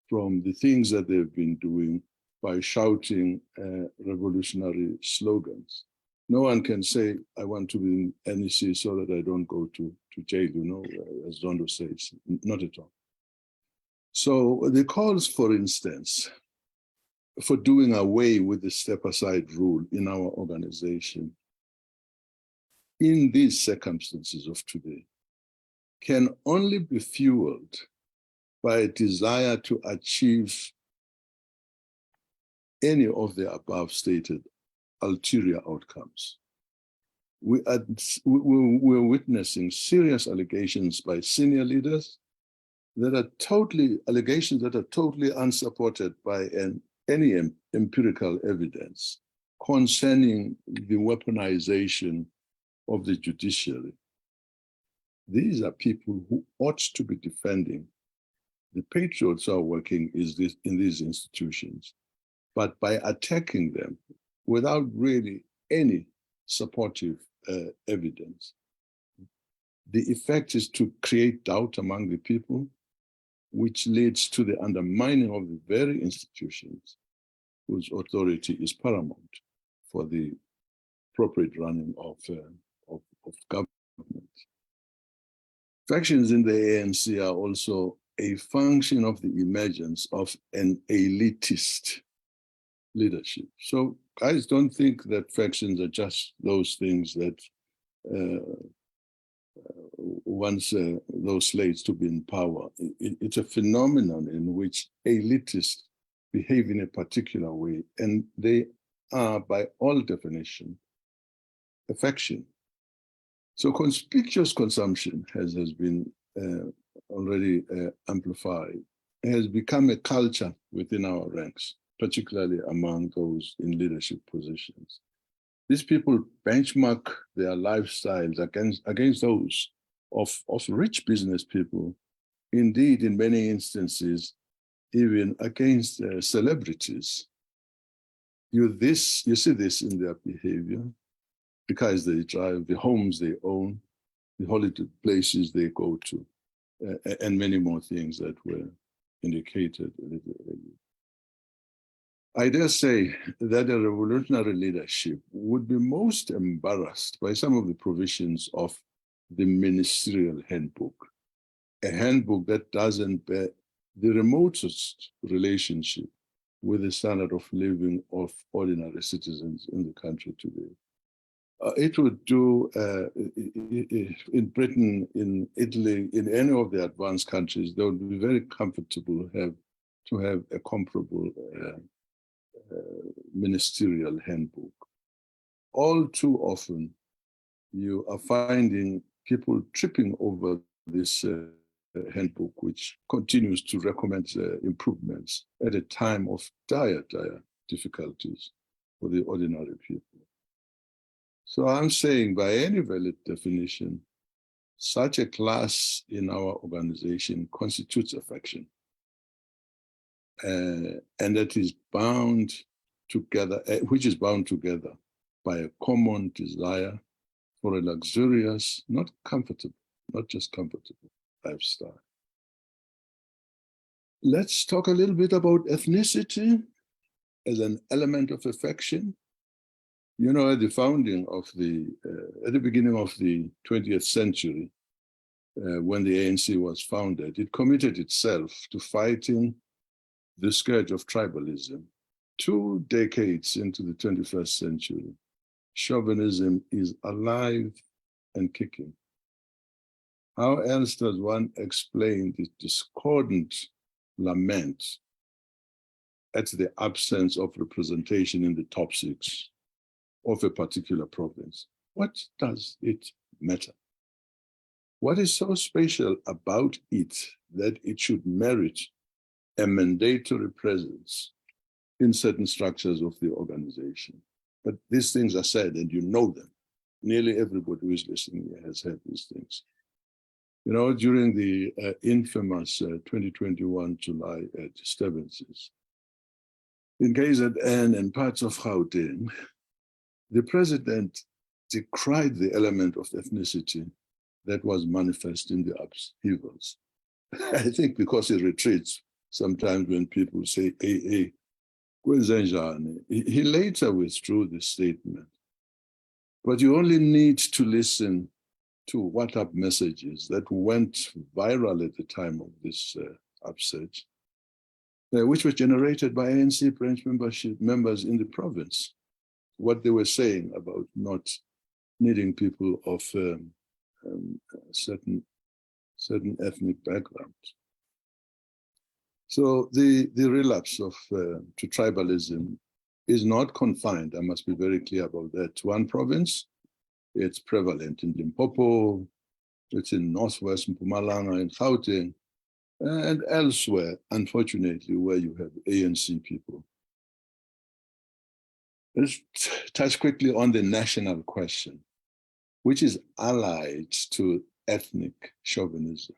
from the things that they've been doing by shouting revolutionary slogans. No one can say, I want to be in NEC so that I don't go to jail, you know, as Zondo says, not at all. So the calls, for instance, for doing away with the step-aside rule in our organization in these circumstances of today can only be fueled by a desire to achieve any of the above stated ulterior outcomes. we're witnessing serious allegations by senior leaders allegations that are totally unsupported by any empirical evidence concerning the weaponization of the judiciary. These are people who ought to be defending the patriots who are working in these institutions, but by attacking them without really any supportive evidence, the effect is to create doubt among the people, which leads to the undermining of the very institutions whose authority is paramount for the appropriate running of government. Factions in the ANC are also a function of the emergence of an elitist leadership. So guys, don't think that factions are just those things that wants those slaves to be in power. It's a phenomenon in which elitists behave in a particular way, and they are, by all definition, a faction. So conspicuous consumption has been already amplified, has become a culture within our ranks, particularly among those in leadership positions. These people benchmark their lifestyles against those of rich business people, indeed, in many instances, even against celebrities. You see this in their behavior, because they drive, the homes they own, the holiday places they go to, and many more things that were indicated a little earlier. I dare say that a revolutionary leadership would be most embarrassed by some of the provisions of the ministerial handbook, a handbook that doesn't bear the remotest relationship with the standard of living of ordinary citizens in the country today. It would do in Britain, in Italy, in any of the advanced countries, they would be very comfortable to have a comparable ministerial handbook. All too often, you are finding people tripping over this handbook, which continues to recommend improvements at a time of dire difficulties for the ordinary people. So I'm saying, by any valid definition, such a class in our organization constitutes a faction, and that is bound together, which is bound together by a common desire for a luxurious, not just comfortable lifestyle. Let's talk a little bit about ethnicity as an element of a faction. You know, at the founding of at the beginning of the 20th century, when the ANC was founded, it committed itself to fighting the scourge of tribalism. 2 decades into the 21st century, chauvinism is alive and kicking. How else does one explain the discordant lament at the absence of representation in the top 6 of a particular province? What does it matter? What is so special about it that it should merit a mandatory presence in certain structures of the organization? But these things are said, and you know them. Nearly everybody who is listening here has heard these things. You know, during the infamous 2021 July disturbances in KZN and parts of Gauteng, the president decried the element of ethnicity that was manifest in the upheavals. I think because he retreats sometimes when people say, hey, he later withdrew the statement. But you only need to listen to WhatsApp messages that went viral at the time of this upset, which were generated by ANC branch members in the province, what they were saying about not needing people of certain ethnic backgrounds. So the relapse to tribalism is not confined, I must be very clear about that, to one province. It's prevalent in Limpopo, it's in Northwest Mpumalanga, in Gauteng, and elsewhere, unfortunately, where you have ANC people. Let's touch quickly on the national question, which is allied to ethnic chauvinism,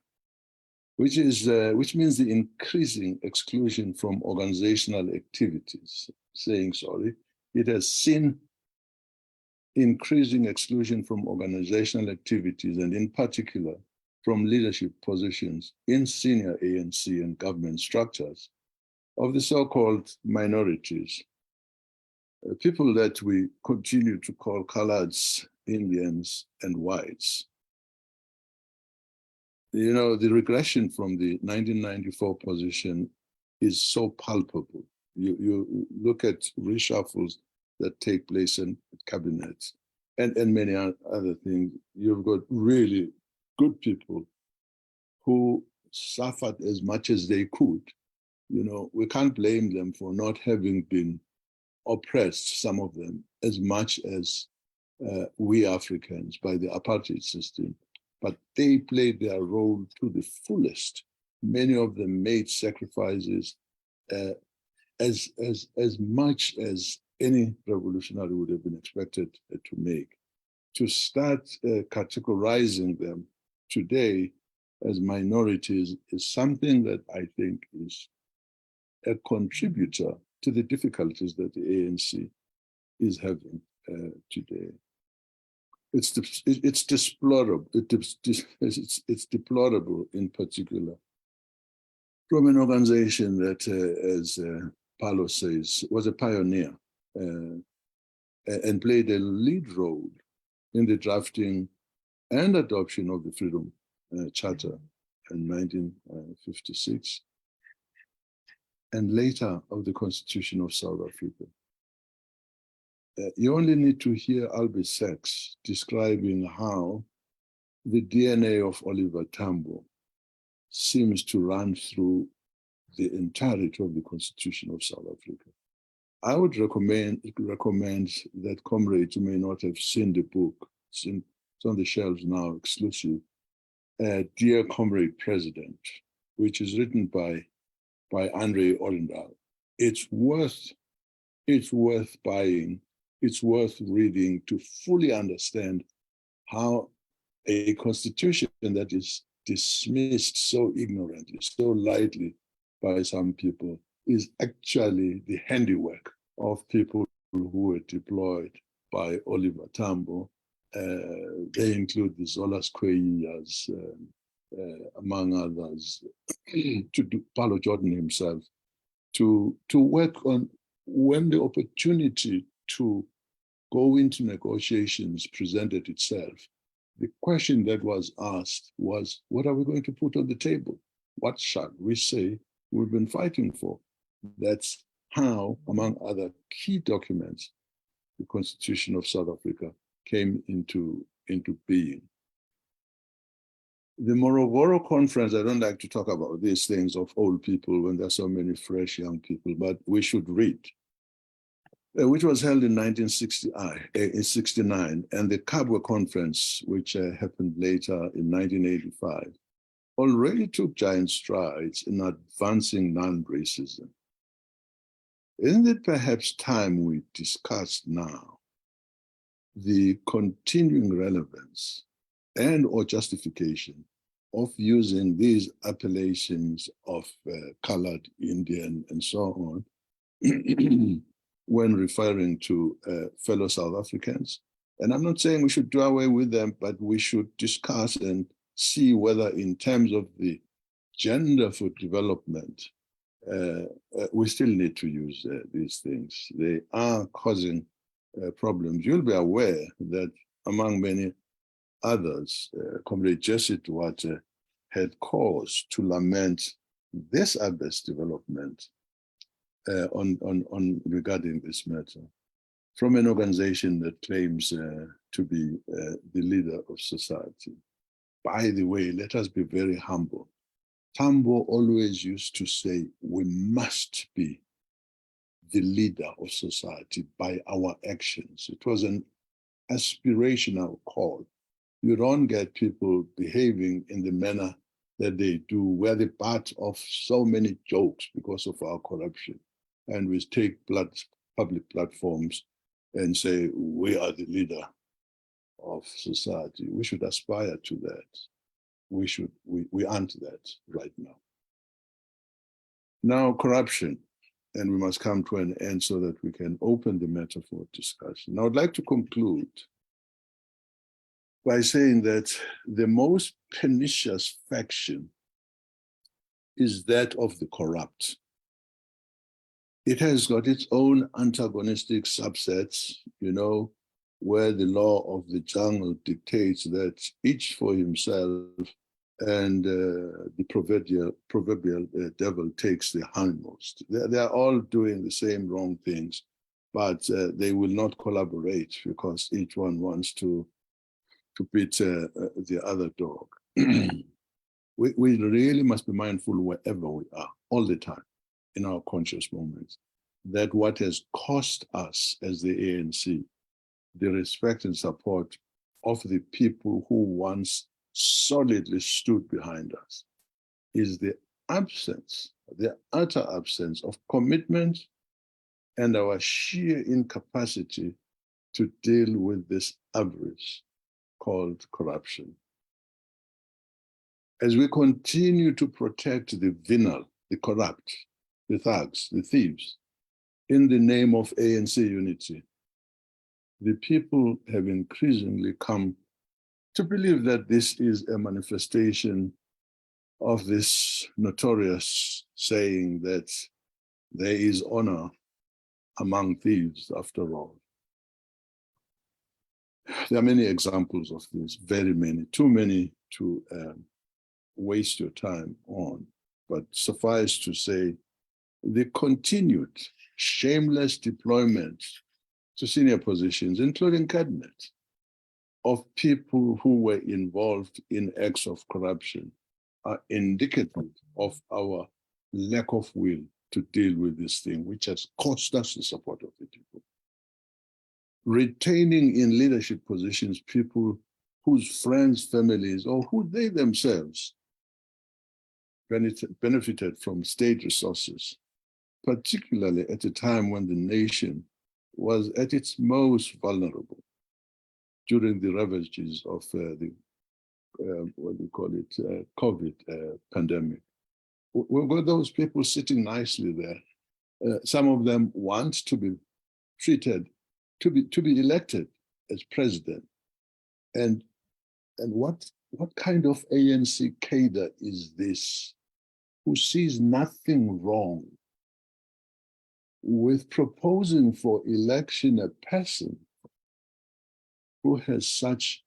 which means the increasing exclusion from organizational activities. It has seen increasing exclusion from organizational activities, and in particular from leadership positions in senior ANC and government structures of the so-called minorities, people that we continue to call coloreds, Indians, and whites. You know, the regression from the 1994 position is so palpable. You look at reshuffles that take place in cabinets and many other things. You've got really good people who suffered as much as they could. You know, we can't blame them for not having been oppressed, some of them, as much as we Africans by the apartheid system. But they played their role to the fullest. Many of them made sacrifices as much as any revolutionary would have been expected to make. To start categorizing them today as minorities is something that I think is a contributor to the difficulties that the ANC is having today. It's deplorable. It's deplorable, in particular, from an organization that, as Paulo says, was a pioneer and played a lead role in the drafting and adoption of the Freedom Charter in 1956, and later of the Constitution of South Africa. You only need to hear Albert Sachs describing how the DNA of Oliver Tambo seems to run through the entirety of the Constitution of South Africa. I would recommend that comrades who may not have seen the book, it's on the shelves now, exclusive, Dear Comrade President, which is written by Andre Orendahl. It's worth buying. It's worth reading to fully understand how a constitution that is dismissed so ignorantly, so lightly by some people, is actually the handiwork of people who were deployed by Oliver Tambo. They include the Zola Squayas, among others, Paulo Jordan himself, to work on when the opportunity to go into negotiations presented itself. The question that was asked was, what are we going to put on the table? What shall we say we've been fighting for? That's how, among other key documents, the Constitution of South Africa came into being. The Morogoro Conference, I don't like to talk about these things of old people when there's so many fresh young people, but we should read, which was held in 1969, and the Kabwe Conference, which happened later in 1985, already took giant strides in advancing non-racism. Isn't it perhaps time we discuss now the continuing relevance and or justification of using these appellations of colored, Indian, and so on when referring to fellow South Africans? And I'm not saying we should do away with them, but we should discuss and see whether in terms of the gender for development, we still need to use these things. They are causing problems. You'll be aware that among many others, Comrade Jesse Duarte had cause to lament this adverse development on regarding this matter from an organization that claims to be the leader of society. By the way, let us be very humble. Tambo always used to say, we must be the leader of society by our actions. It was an aspirational call. You don't get people behaving in the manner that they do. We're the butt of so many jokes because of our corruption. And we take public platforms and say, we are the leader of society. We should aspire to that. We aren't that right now. Now, corruption, and we must come to an end so that we can open the matter for discussion. Now, I'd like to conclude by saying that the most pernicious faction is that of the corrupt. It has got its own antagonistic subsets, where the law of the jungle dictates that each for himself, and the proverbial devil takes the hindmost. They are all doing the same wrong things, but they will not collaborate because each one wants to beat the other dog. We really must be mindful wherever we are, all the time, in our conscious moments, that what has cost us as the ANC, the respect and support of the people who once solidly stood behind us, is the utter absence of commitment and our sheer incapacity to deal with this avarice called corruption. As we continue to protect the venal, the corrupt, the thugs, the thieves, in the name of ANC unity, the people have increasingly come to believe that this is a manifestation of this notorious saying that there is honor among thieves after all. There are many examples of this, very many, too many to waste your time on, but suffice to say, the continued shameless deployment to senior positions, including cabinet, of people who were involved in acts of corruption are indicative of our lack of will to deal with this thing, which has cost us the support of the people. Retaining in leadership positions people whose friends, families, or who they themselves benefited from state resources, particularly at a time when the nation was at its most vulnerable during the ravages of the COVID pandemic. We've got those people sitting nicely there. Some of them want to be treated, to be elected as president. And what kind of ANC cadre is this, who sees nothing wrong with proposing for election a person who has such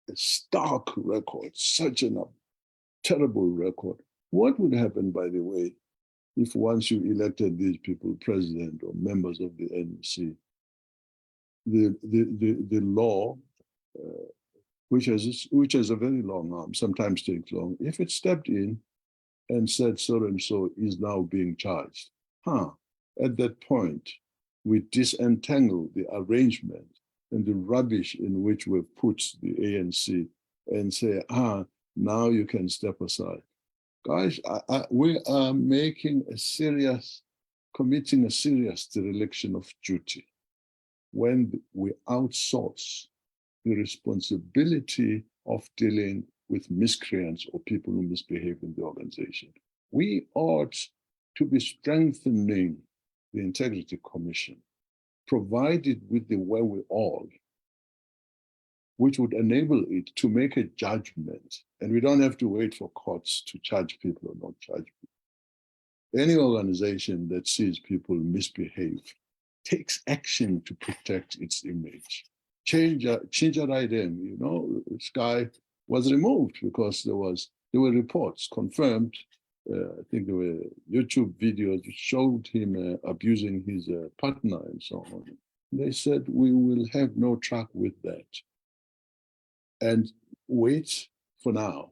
a stark record, such a terrible record? What would happen, by the way, if once you elected these people president or members of the ANC? The law, which has a very long arm, sometimes takes long, if it stepped in and said so and so is now being charged, at that point, we disentangle the arrangement and the rubbish in which we've put the ANC and say, now you can step aside. Guys, we are committing a serious dereliction of duty when we outsource the responsibility of dealing with miscreants or people who misbehave in the organization. We ought to be strengthening the Integrity Commission, provided with the wherewithal, which would enable it to make a judgment. And we don't have to wait for courts to charge people or not charge people. Any organization that sees people misbehave takes action to protect its image. Chinjaridem, this guy was removed because there were reports confirmed. I think there were YouTube videos that showed him abusing his partner and so on. They said, we will have no track with that. And wait for now.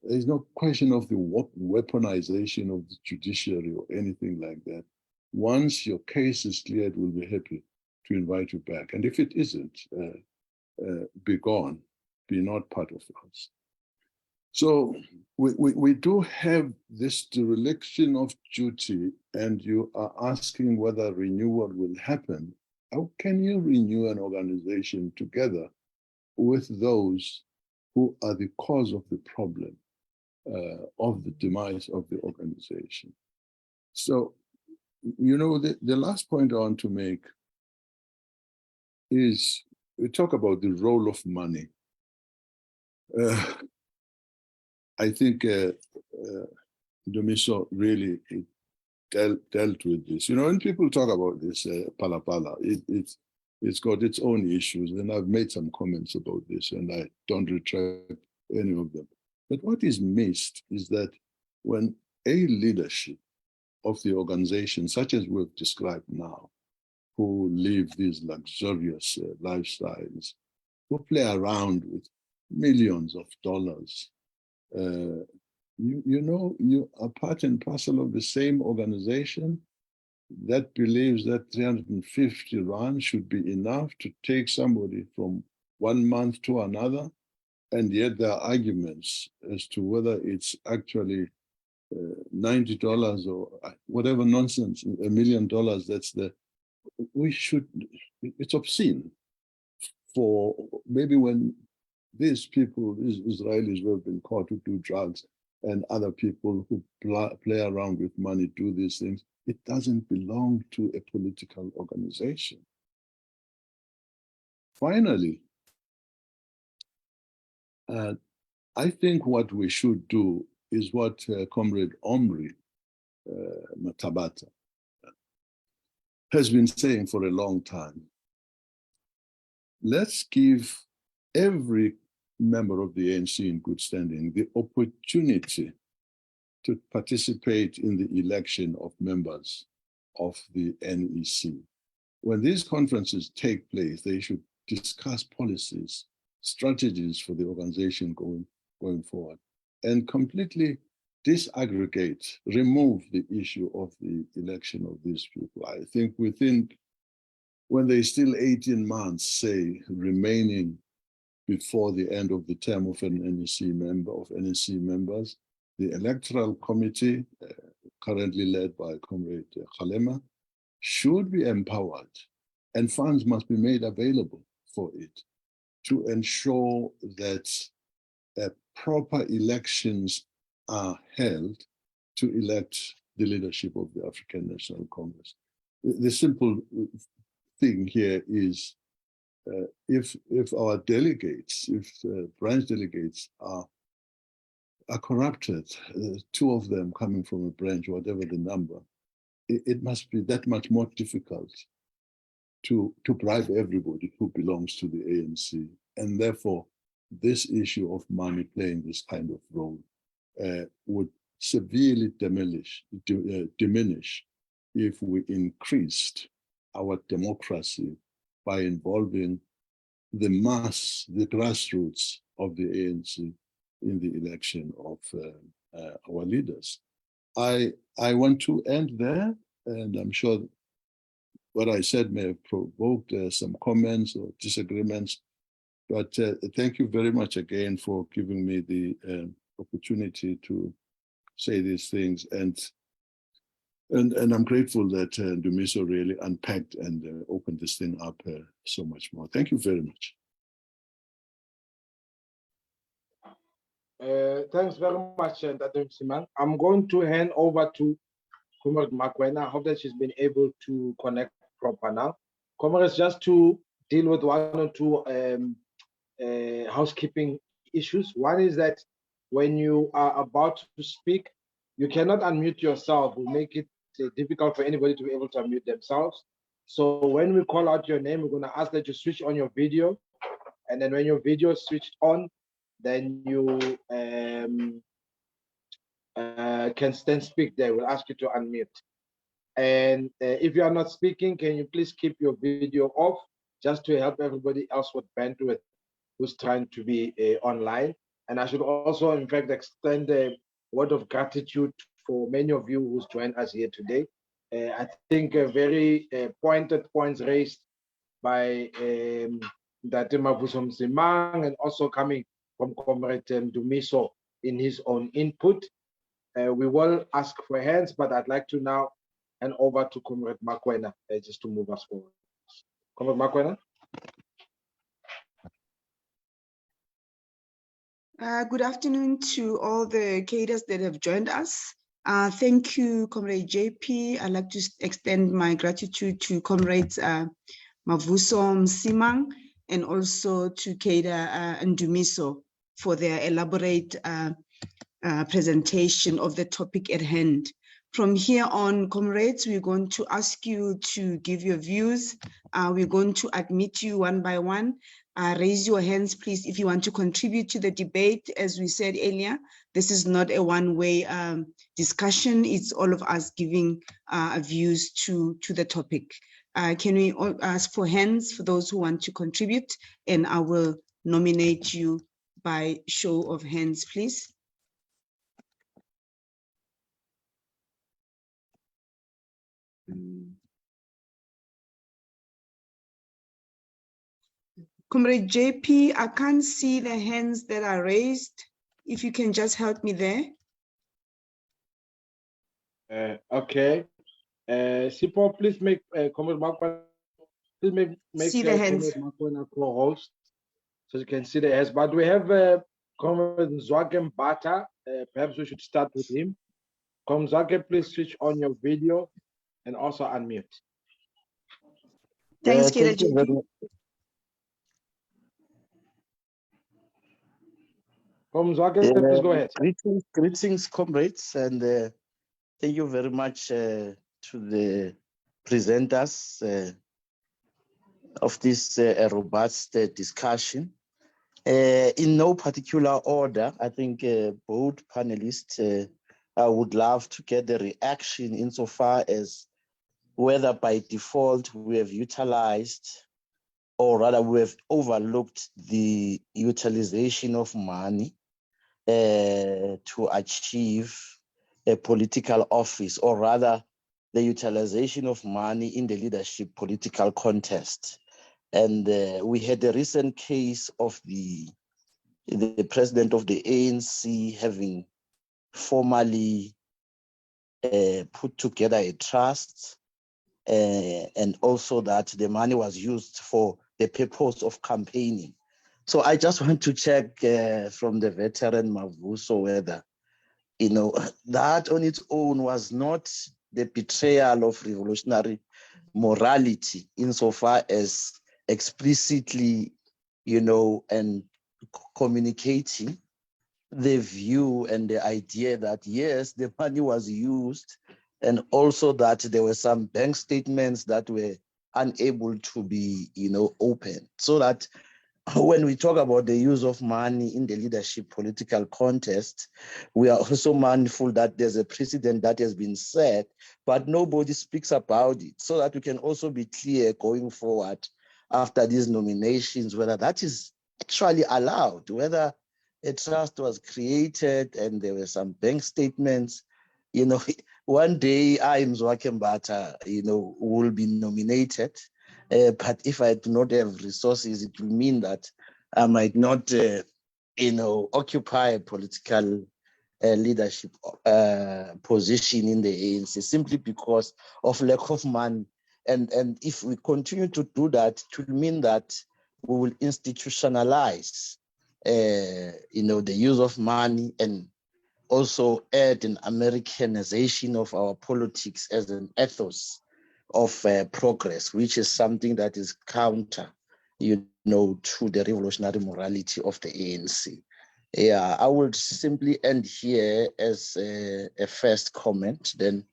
There's no question of the weaponization of the judiciary or anything like that. Once your case is cleared, we'll be happy to invite you back. And if it isn't, be gone, be not part of us. So we do have this dereliction of duty, and you are asking whether renewal will happen. How can you renew an organization together with those who are the cause of the problem, of the demise of the organization? So, the last point I want to make is we talk about the role of money. I think Ndumiso really dealt with this. When people talk about this palapala, it's got its own issues, and I've made some comments about this, and I don't retract any of them. But what is missed is that when a leadership of the organization, such as we've described now, who live these luxurious lifestyles, who play around with millions of dollars, you are part and parcel of the same organization that believes that 350 rand should be enough to take somebody from one month to another, and yet there are arguments as to whether it's actually $90 or whatever nonsense, $1 million. It's obscene. For maybe when these people, these Israelis who have been caught who do drugs, and other people who play around with money do these things, it doesn't belong to a political organization. Finally, I think what we should do is what Comrade Omri Matabata has been saying for a long time. Let's give every member of the ANC in good standing the opportunity to participate in the election of members of the NEC. When these conferences take place, they should discuss policies, strategies for the organization going forward, and completely disaggregate, remove the issue of the election of these people. I think when there's still 18 months, say, remaining before the end of the term of an NEC member, of NEC members, the Electoral Committee, currently led by Comrade Kgalema, should be empowered, and funds must be made available for it to ensure that proper elections are held to elect the leadership of the African National Congress. The simple thing here is if our delegates, if branch delegates are corrupted, two of them coming from a branch, whatever the number, it must be that much more difficult to bribe everybody who belongs to the ANC. And therefore, this issue of money playing this kind of role would severely diminish if we increased our democracy by involving the mass, the grassroots of the ANC in the election of our leaders. I want to end there, and I'm sure what I said may have provoked some comments or disagreements, but thank you very much again for giving me the opportunity to say these things, and I'm grateful that Ndumiso really unpacked and opened this thing up so much more. Thank you very much. Thanks very much, Dr. Msimang. I'm going to hand over to Comrade Makwena. I hope that she's been able to connect proper now. Comrades, just to deal with one or two housekeeping issues. One is that when you are about to speak, you cannot unmute yourself. We'll make it difficult for anybody to be able to unmute themselves. So when we call out your name, we're going to ask that you switch on your video. And then when your video is switched on, then you can then speak there. We'll ask you to unmute. And if you are not speaking, can you please keep your video off just to help everybody else with bandwidth who's trying to be online. And I should also, in fact, extend a word of gratitude for many of you who's joined us here today. I think very pointed points raised by Mavuso Msimang, and also coming from Comrade Ndumiso in his own input. We will ask for hands, but I'd like to now hand over to Comrade Makwena just to move us forward. Comrade Makwena. Good afternoon to all the cadres that have joined us. Thank you, Comrade JP. I'd like to extend my gratitude to Comrades Mavuso Msimang and also to Kader Ndumiso for their elaborate presentation of the topic at hand. From here on, comrades, we're going to ask you to give your views. We're going to admit you one by one. Raise your hands, please, if you want to contribute to the debate. As we said earlier, this is not a one-way discussion. It's all of us giving views to the topic. Can we all ask for hands for those who want to contribute? And I will nominate you by show of hands, please. Comrade JP, I can't see the hands that are raised. If you can just help me there. Okay. Sipo, please make Comrade Makwena, please make See the hands. Comrade Makwena co-host so you can see the hands. But we have Comrade Zwake Bata. Perhaps we should start with him. Comrade Zwake, please switch on your video and also unmute. Thanks, Kira JP. Comrade Zwake, please go ahead. Greetings, comrades, and thank you very much to the presenters of this robust discussion. In no particular order, I think both panelists would love to get the reaction insofar as whether by default we have utilized, or rather we have overlooked the utilization of money to achieve a political office, or rather the utilization of money in the leadership political contest. And we had a recent case of the president of the ANC having formally put together a trust, and also that the money was used for the purpose of campaigning. So I just want to check from the veteran Mavuso whether, you know, that on its own was not the betrayal of revolutionary morality insofar as explicitly, you know, and communicating the view and the idea that yes, the money was used, and also that there were some bank statements that were unable to be, you know, open. So that when we talk about the use of money in the leadership political contest, we are also mindful that there's a precedent that has been set, but nobody speaks about it, so that we can also be clear going forward after these nominations, whether that is actually allowed, whether a trust was created and there were some bank statements. You know, one day I, Mzwake Mbata, you know, will be nominated. But if I do not have resources, it will mean that I might not, you know, occupy a political leadership position in the ANC simply because of lack of money. And if we continue to do that, it will mean that we will institutionalize, you know, the use of money, and also add an Americanization of our politics as an ethos of progress, which is something that is counter, you know, to the revolutionary morality of the ANC. Yeah, I would simply end here as a first comment. Then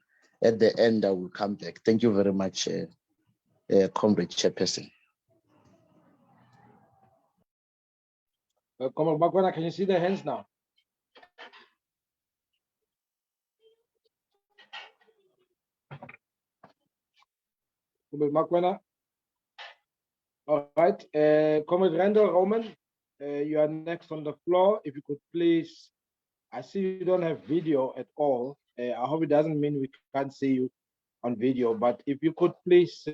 at the end, I will come back. Thank you very much, Comrade Chairperson. Comrade Makwena, can you see the hands now? Comrade Makwena? All right. Comrade Randall Roman, you are next on the floor. If you could please, I see you don't have video at all. I hope it doesn't mean we can't see you on video, but if you could please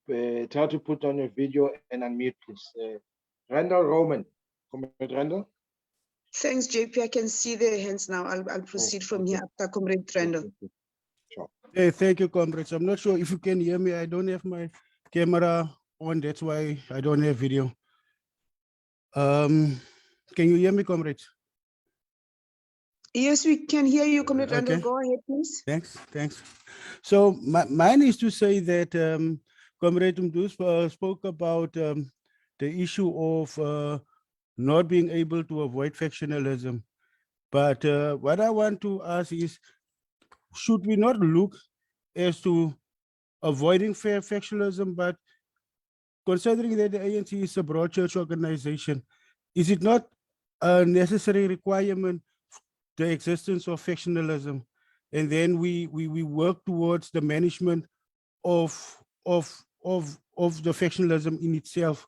try to put on your video and unmute, please. Randall Roman. Comrade Randall? Thanks, JP. I can see their hands now. I'll proceed from here after Comrade Randall. Sure. Hey, thank you, comrades. I'm not sure if you can hear me. I don't have my camera on. That's why I don't have video. Can you hear me, comrades? Yes, we can hear you, Comrade Randall. Okay. Go ahead, please. Thanks. So mine is to say that Comrade Ndumiso spoke about the issue of not being able to avoid factionalism. But what I want to ask is, should we not look as to avoiding factionalism, but considering that the ANC is a broad church organization, is it not a necessary requirement, the existence of factionalism? And then we work towards the management of the factionalism in itself.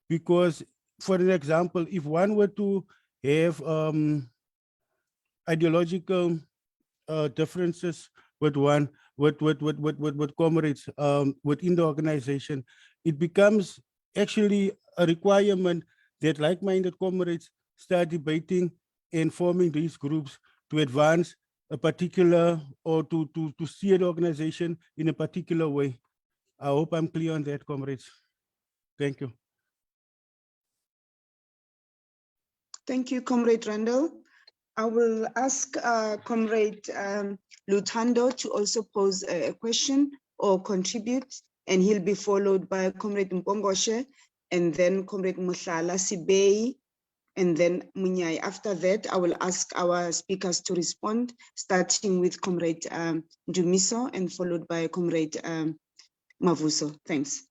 Because, for an example, if one were to have ideological differences with comrades within the organization, it becomes actually a requirement that like-minded comrades start debating and forming these groups to advance a particular, or to steer the organization in a particular way. I hope I'm clear on that, comrades. Thank you. Thank you, Comrade Randall. I will ask Comrade Lutando to also pose a question or contribute, and he'll be followed by Comrade Mpongoshe, and then Comrade Muhlala Sibei, and then Munyai. After that, I will ask our speakers to respond, starting with Comrade Ndumiso and followed by Comrade Mavuso. Thanks.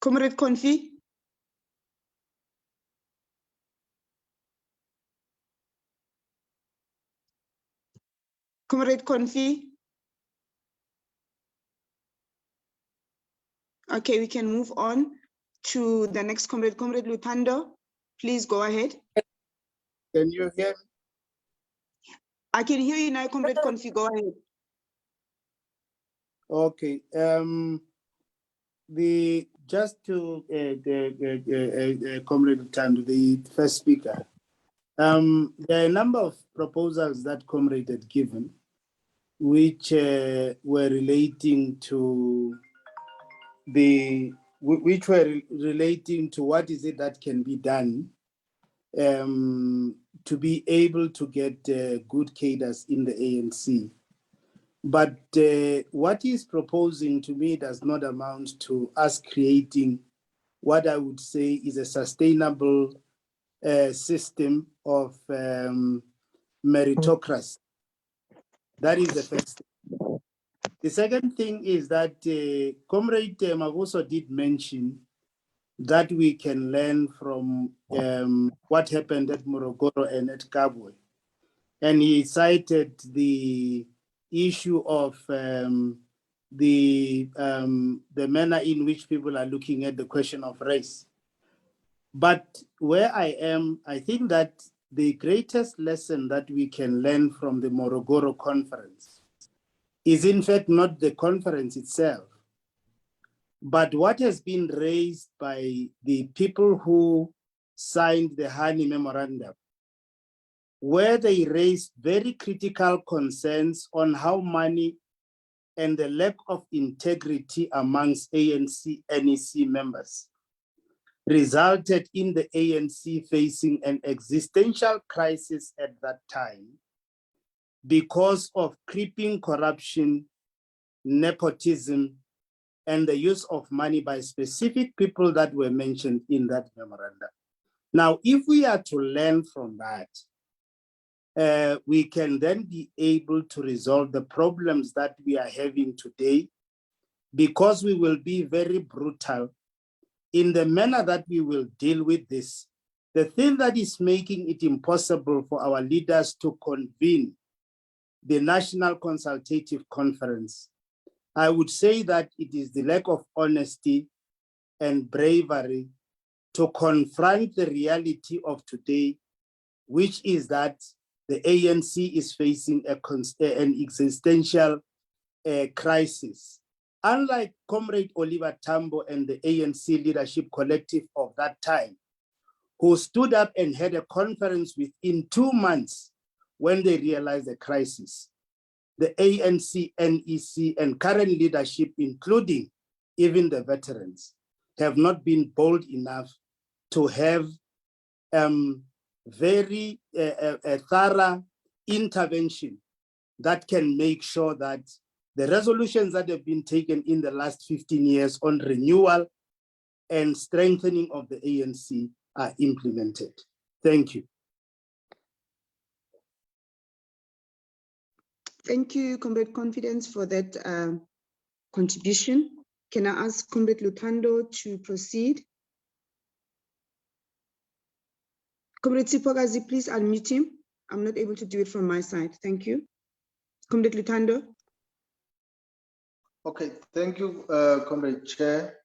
Comrade Konfi. Comrade Konfi. Okay, we can move on to the next comrade, Comrade Lutando. Please go ahead. Can you hear me? I can hear you now, Comrade Konfi, go ahead. Okay. Just to Comrade Lutando, the first speaker. There are a number of proposals that Comrade had given, which were relating to what is it that can be done to be able to get good cadres in the ANC. But what he's proposing to me does not amount to us creating what I would say is a sustainable system of meritocracy. That is the first thing. The second thing is that Comrade Mavuso did mention that we can learn from what happened at Morogoro and at Kabwe. And he cited the issue of the manner in which people are looking at the question of race. But where I am, I think that the greatest lesson that we can learn from the Morogoro conference is in fact not the conference itself, but what has been raised by the people who signed the Hani Memorandum, where they raised very critical concerns on how money and the lack of integrity amongst ANC NEC members resulted in the ANC facing an existential crisis at that time because of creeping corruption, nepotism, and the use of money by specific people that were mentioned in that memorandum. Now, if we are to learn from that, we can then be able to resolve the problems that we are having today, because we will be very brutal in the manner that we will deal with this. The thing that is making it impossible for our leaders to convene the National Consultative Conference I would say that it is the lack of honesty and bravery to confront the reality of today, which is that the ANC is facing an existential crisis. Unlike Comrade Oliver Tambo and the ANC leadership collective of that time, who stood up and had a conference within 2 months when they realized the crisis, the ANC, NEC, and current leadership, including even the veterans, have not been bold enough to have very thorough intervention that can make sure that the resolutions that have been taken in the last 15 years on renewal and strengthening of the ANC are implemented. Thank you. Thank you, Comrade Confidence, for that contribution. Can I ask Comrade Lutando to proceed? Comrade Sipogazi, please unmute him. I'm not able to do it from my side. Thank you. Comrade Lutando. Okay, thank you, Comrade Chair,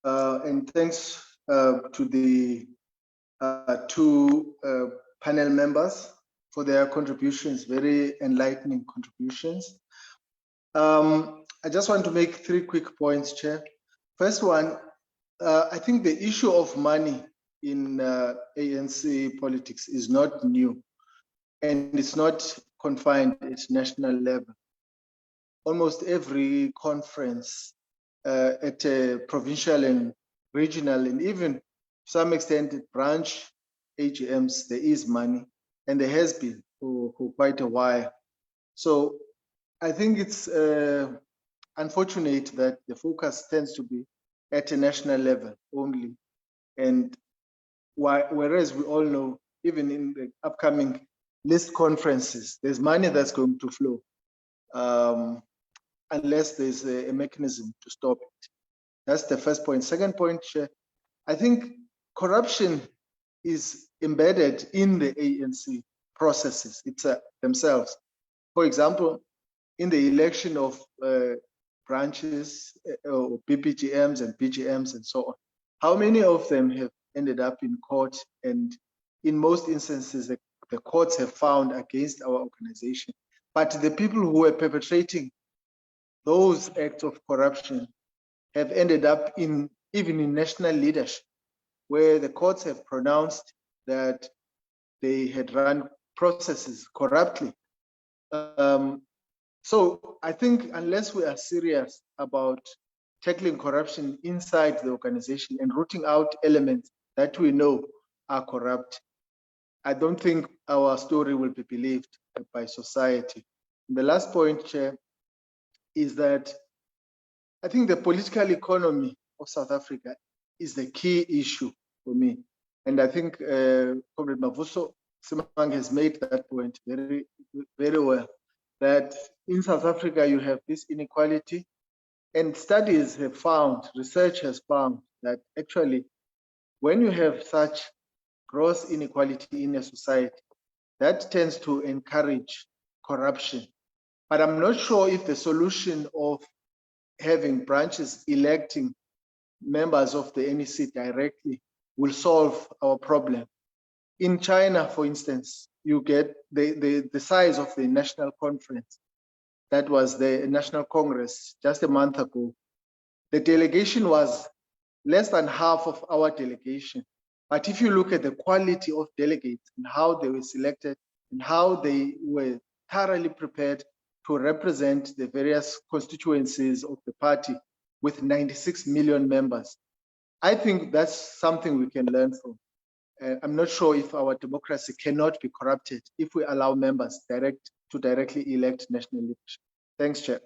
and thanks to the two panel members for their contributions, very enlightening contributions. I just want to make 3 quick points, Chair. First one, I think the issue of money in ANC politics is not new, and it's not confined at national level. Almost every conference at a provincial and regional, and even to some extent at branch AGMs, there is money, and there has been for quite a while. So I think it's unfortunate that the focus tends to be at a national level only. And whereas we all know, even in the upcoming list conferences, there's money that's going to flow. Unless there's a mechanism to stop it. That's the first point. Second point, I think corruption is embedded in the ANC processes themselves. For example, in the election of branches or BPGMs and PGMs and so on, how many of them have ended up in court? And in most instances, the courts have found against our organization. But the people who were perpetrating those acts of corruption have ended up even in national leadership, where the courts have pronounced that they had run processes corruptly. So I think unless we are serious about tackling corruption inside the organization and rooting out elements that we know are corrupt, I don't think our story will be believed by society. And the last point, Chair, is that I think the political economy of South Africa is the key issue for me. And I think Comrade Mavuso Msimang has made that point very, very well, that in South Africa you have this inequality, and studies have found, research has found that actually when you have such gross inequality in a society, that tends to encourage corruption. But I'm not sure if the solution of having branches electing members of the NEC directly will solve our problem. In China, for instance, you get the size of the national conference. That was the National Congress just a month ago. The delegation was less than half of our delegation. But if you look at the quality of delegates and how they were selected and how they were thoroughly prepared to represent the various constituencies of the party with 96 million members, I think that's something we can learn from. I'm not sure if our democracy cannot be corrupted if we allow members to directly elect national leadership. Thanks, Chair.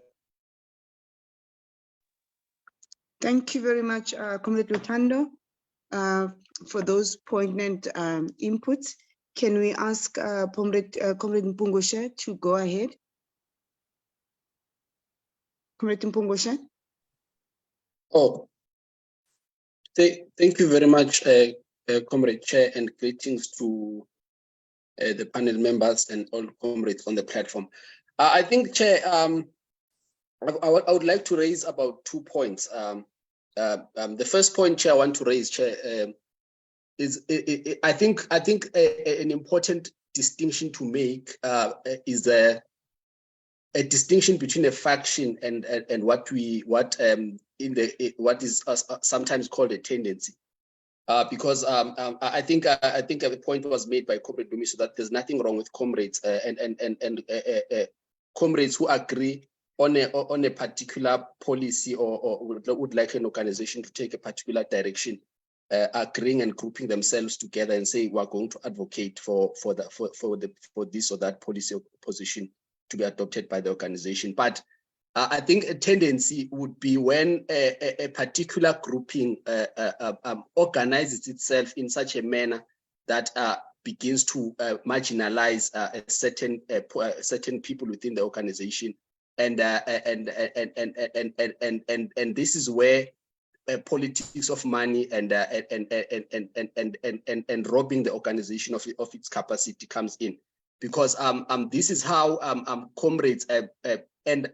Thank you very much, Comrade Lutando, for those poignant inputs. Can we ask Comrade Mpungoshe to go ahead? Comrade Mpungoshe. Oh, thank you very much, Comrade Chair, and greetings to the panel members and all comrades on the platform. I think, Chair, I would like to raise about 2 points. The first point, Chair, I want to raise, Chair, is I think an important distinction to make is a distinction between a faction and what is sometimes called a tendency. Because I think a point was made by Comrade Ndumiso that there's nothing wrong with comrades and comrades who agree on a particular policy or would like an organization to take a particular direction, agreeing and grouping themselves together and say we're going to advocate for this or that policy or position to be adopted by the organization. But I think a tendency would be when a particular grouping organizes itself in such a manner that begins to marginalize certain people within the organization, and this is where politics of money and robbing the organization of its capacity comes in, because this is how comrades and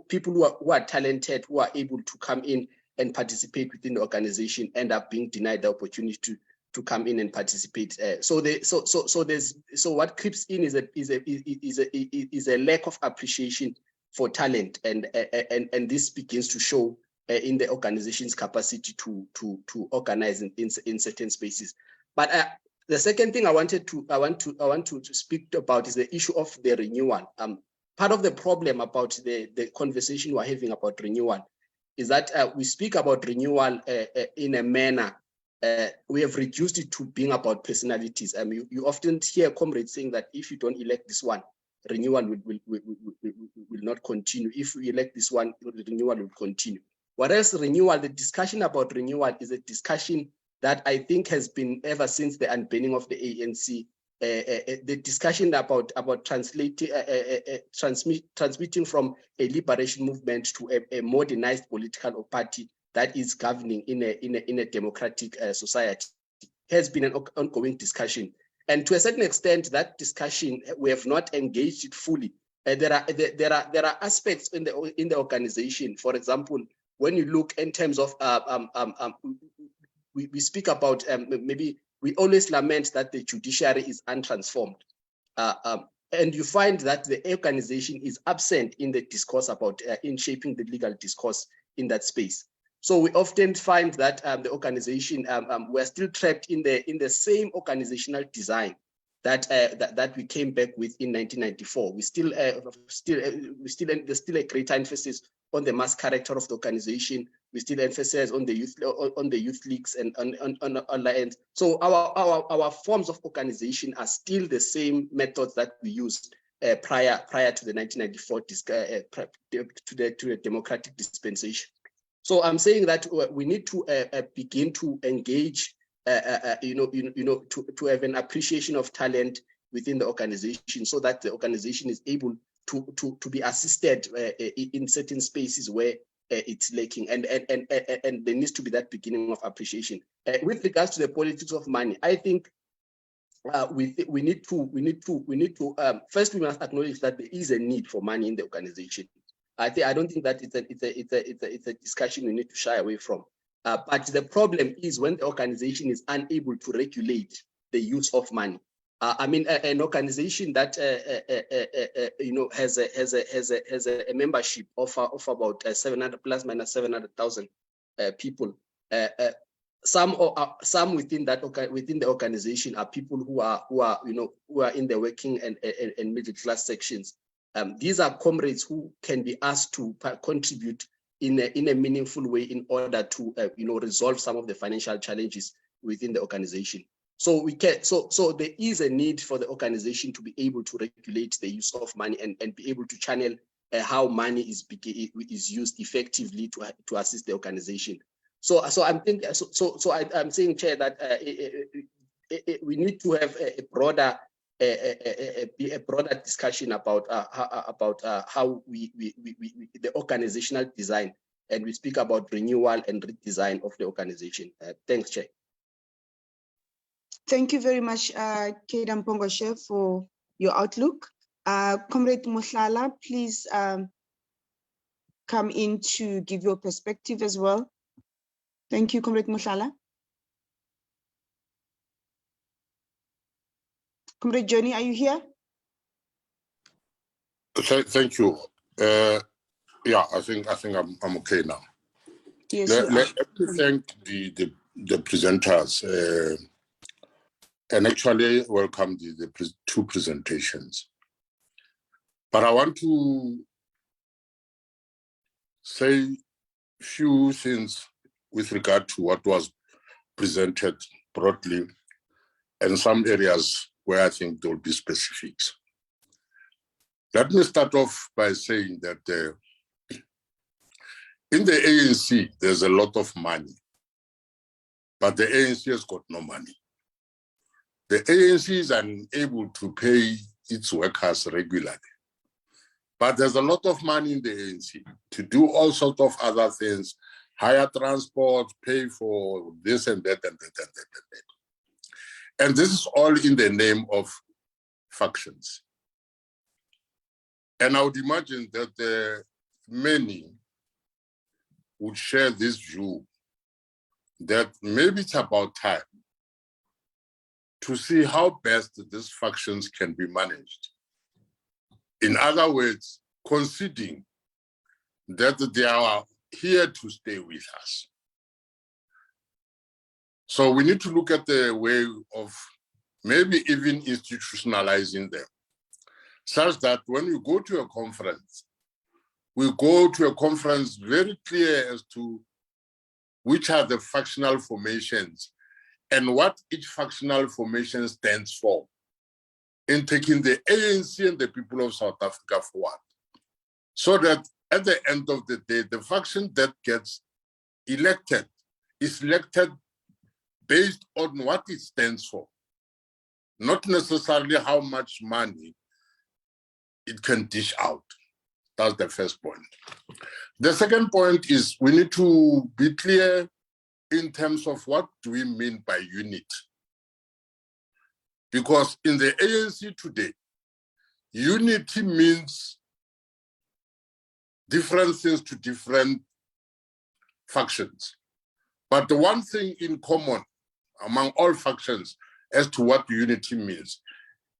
people who are talented, who are able to come in and participate within the organization, end up being denied the opportunity to come in and participate. So what creeps in is a lack of appreciation for talent, and this begins to show in the organization's capacity to organize in certain spaces. But the second thing I want to speak about is the issue of the renewal. Part of the problem about the conversation we're having about renewal is that we speak about renewal in a manner, we have reduced it to being about personalities. You often hear comrades saying that if you don't elect this one, renewal will not continue. If we elect this one, renewal will continue. Whereas renewal, the discussion about renewal is a discussion that I think has been ever since the unbanning of the ANC. The discussion about transmitting from a liberation movement to a modernized political party that is governing in a democratic society has been an ongoing discussion. And to a certain extent, that discussion, we have not engaged it fully. There are aspects in the organization. For example, when you look in terms of we speak about maybe we always lament that the judiciary is untransformed, and you find that the organization is absent in the discourse about in shaping the legal discourse in that space. So we often find that the organization we're still trapped in the same organizational design that we came back with in 1994. There's still a greater emphasis on the mass character of the organization. We still emphasize on the youth leagues and on alliance. So our forms of organization are still the same methods that we used prior to the 1994 to the democratic dispensation. So I'm saying that we need to begin to engage, to have an appreciation of talent within the organization, so that the organization is able to be assisted in certain spaces where it's lacking, and there needs to be that beginning of appreciation. With regards to the politics of money, I think we need to first we must acknowledge that there is a need for money in the organization. I don't think that it's a discussion we need to shy away from. But the problem is when the organization is unable to regulate the use of money. An organization that has a membership of about 700 plus minus 700,000 people. Some within the organization are people who are in the working and middle class sections. These are comrades who can be asked to contribute in a meaningful way in order to resolve some of the financial challenges within the organization. So there is a need for the organization to be able to regulate the use of money and be able to channel how money is used effectively to assist the organization. I'm saying, Chair, that we need to have a broader discussion about how the organizational design, and we speak about renewal and redesign of the organization. Thanks, Chair. Thank you very much, Kedam Pongoshe, for your outlook. Comrade Mohlala, please come in to give your perspective as well? Thank you, Comrade Mohlala. Comrade Johnny, are you here? Thank you. Yeah, I think I'm okay now. Yes, Let you are. me thank the presenters and actually welcome the two presentations. But I want to say few things with regard to what was presented broadly and some areas where I think there will be specifics. Let me start off by saying that in the ANC, there's a lot of money, but the ANC has got no money. The ANC is unable to pay its workers regularly. But there's a lot of money in the ANC to do all sorts of other things, hire transport, pay for this and that and that and that and that. And this is all in the name of factions. And I would imagine that many would share this view that maybe it's about time to see how best these factions can be managed. In other words, conceding that they are here to stay with us. So we need to look at the way of maybe even institutionalizing them, such that when we go to a conference, we go to a conference very clear as to which are the factional formations and what each factional formation stands for in taking the ANC and the people of South Africa forward. So that at the end of the day, the faction that gets elected is elected based on what it stands for, not necessarily how much money it can dish out. That's the first point. The second point is we need to be clear in terms of what do we mean by unity. Because in the ANC today, unity means different things to different factions. But the one thing in common among all factions as to what unity means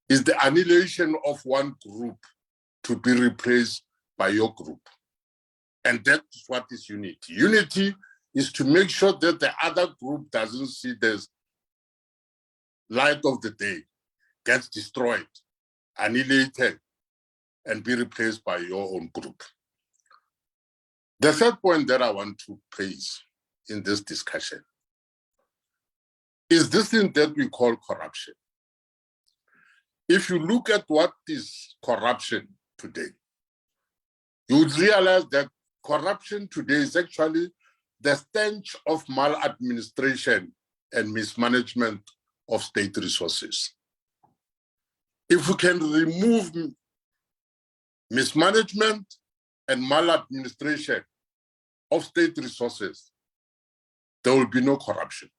is the annihilation of one group to be replaced by your group. And that's what is unity. Unity is to make sure that the other group doesn't see the light of the day, gets destroyed, annihilated, and be replaced by your own group. The third point that I want to place in this discussion is this thing that we call corruption. If you look at what is corruption today, you would realize that corruption today is actually the stench of maladministration and mismanagement of state resources. If we can remove mismanagement and maladministration of state resources, there will be no corruption.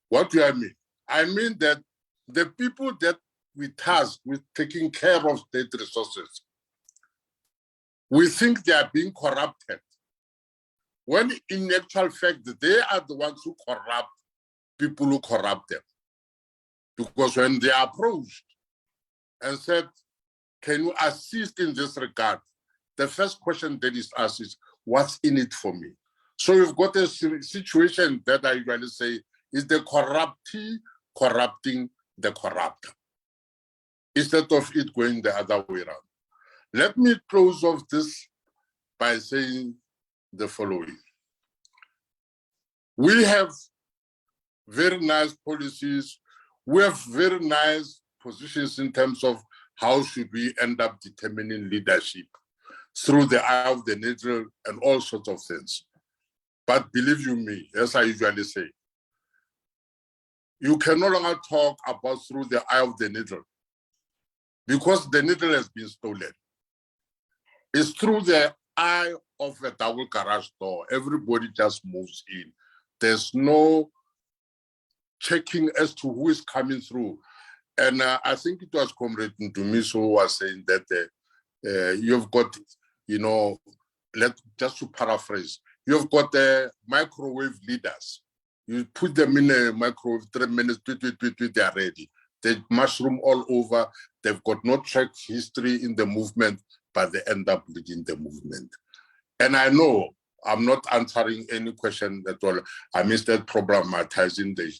What do I mean? I mean that the people that we task with taking care of state resources, we think they are being corrupted, when in actual fact, they are the ones who corrupt people who corrupt them. Because when they are approached and said, can you assist in this regard? The first question that is asked is, what's in it for me? So you've got a situation that I usually say is the corruptee corrupting the corrupter, instead of it going the other way around. Let me close off this by saying the following. We have very nice policies. We have very nice positions in terms of how should we end up determining leadership through the eye of the needle and all sorts of things. But believe you me, as I usually say, you can no longer talk about through the eye of the needle because the needle has been stolen. It's through the eye of a double garage door. Everybody just moves in. There's no checking as to who is coming through. And I think it was Comrade Ndumiso who was saying that you've got, just to paraphrase, you've got the microwave leaders. You put them in a microwave, 3 minutes, they are ready. They mushroom all over. They've got no track history in the movement, but they end up leading the movement. And I know I'm not answering any question at all. I'm instead problematizing the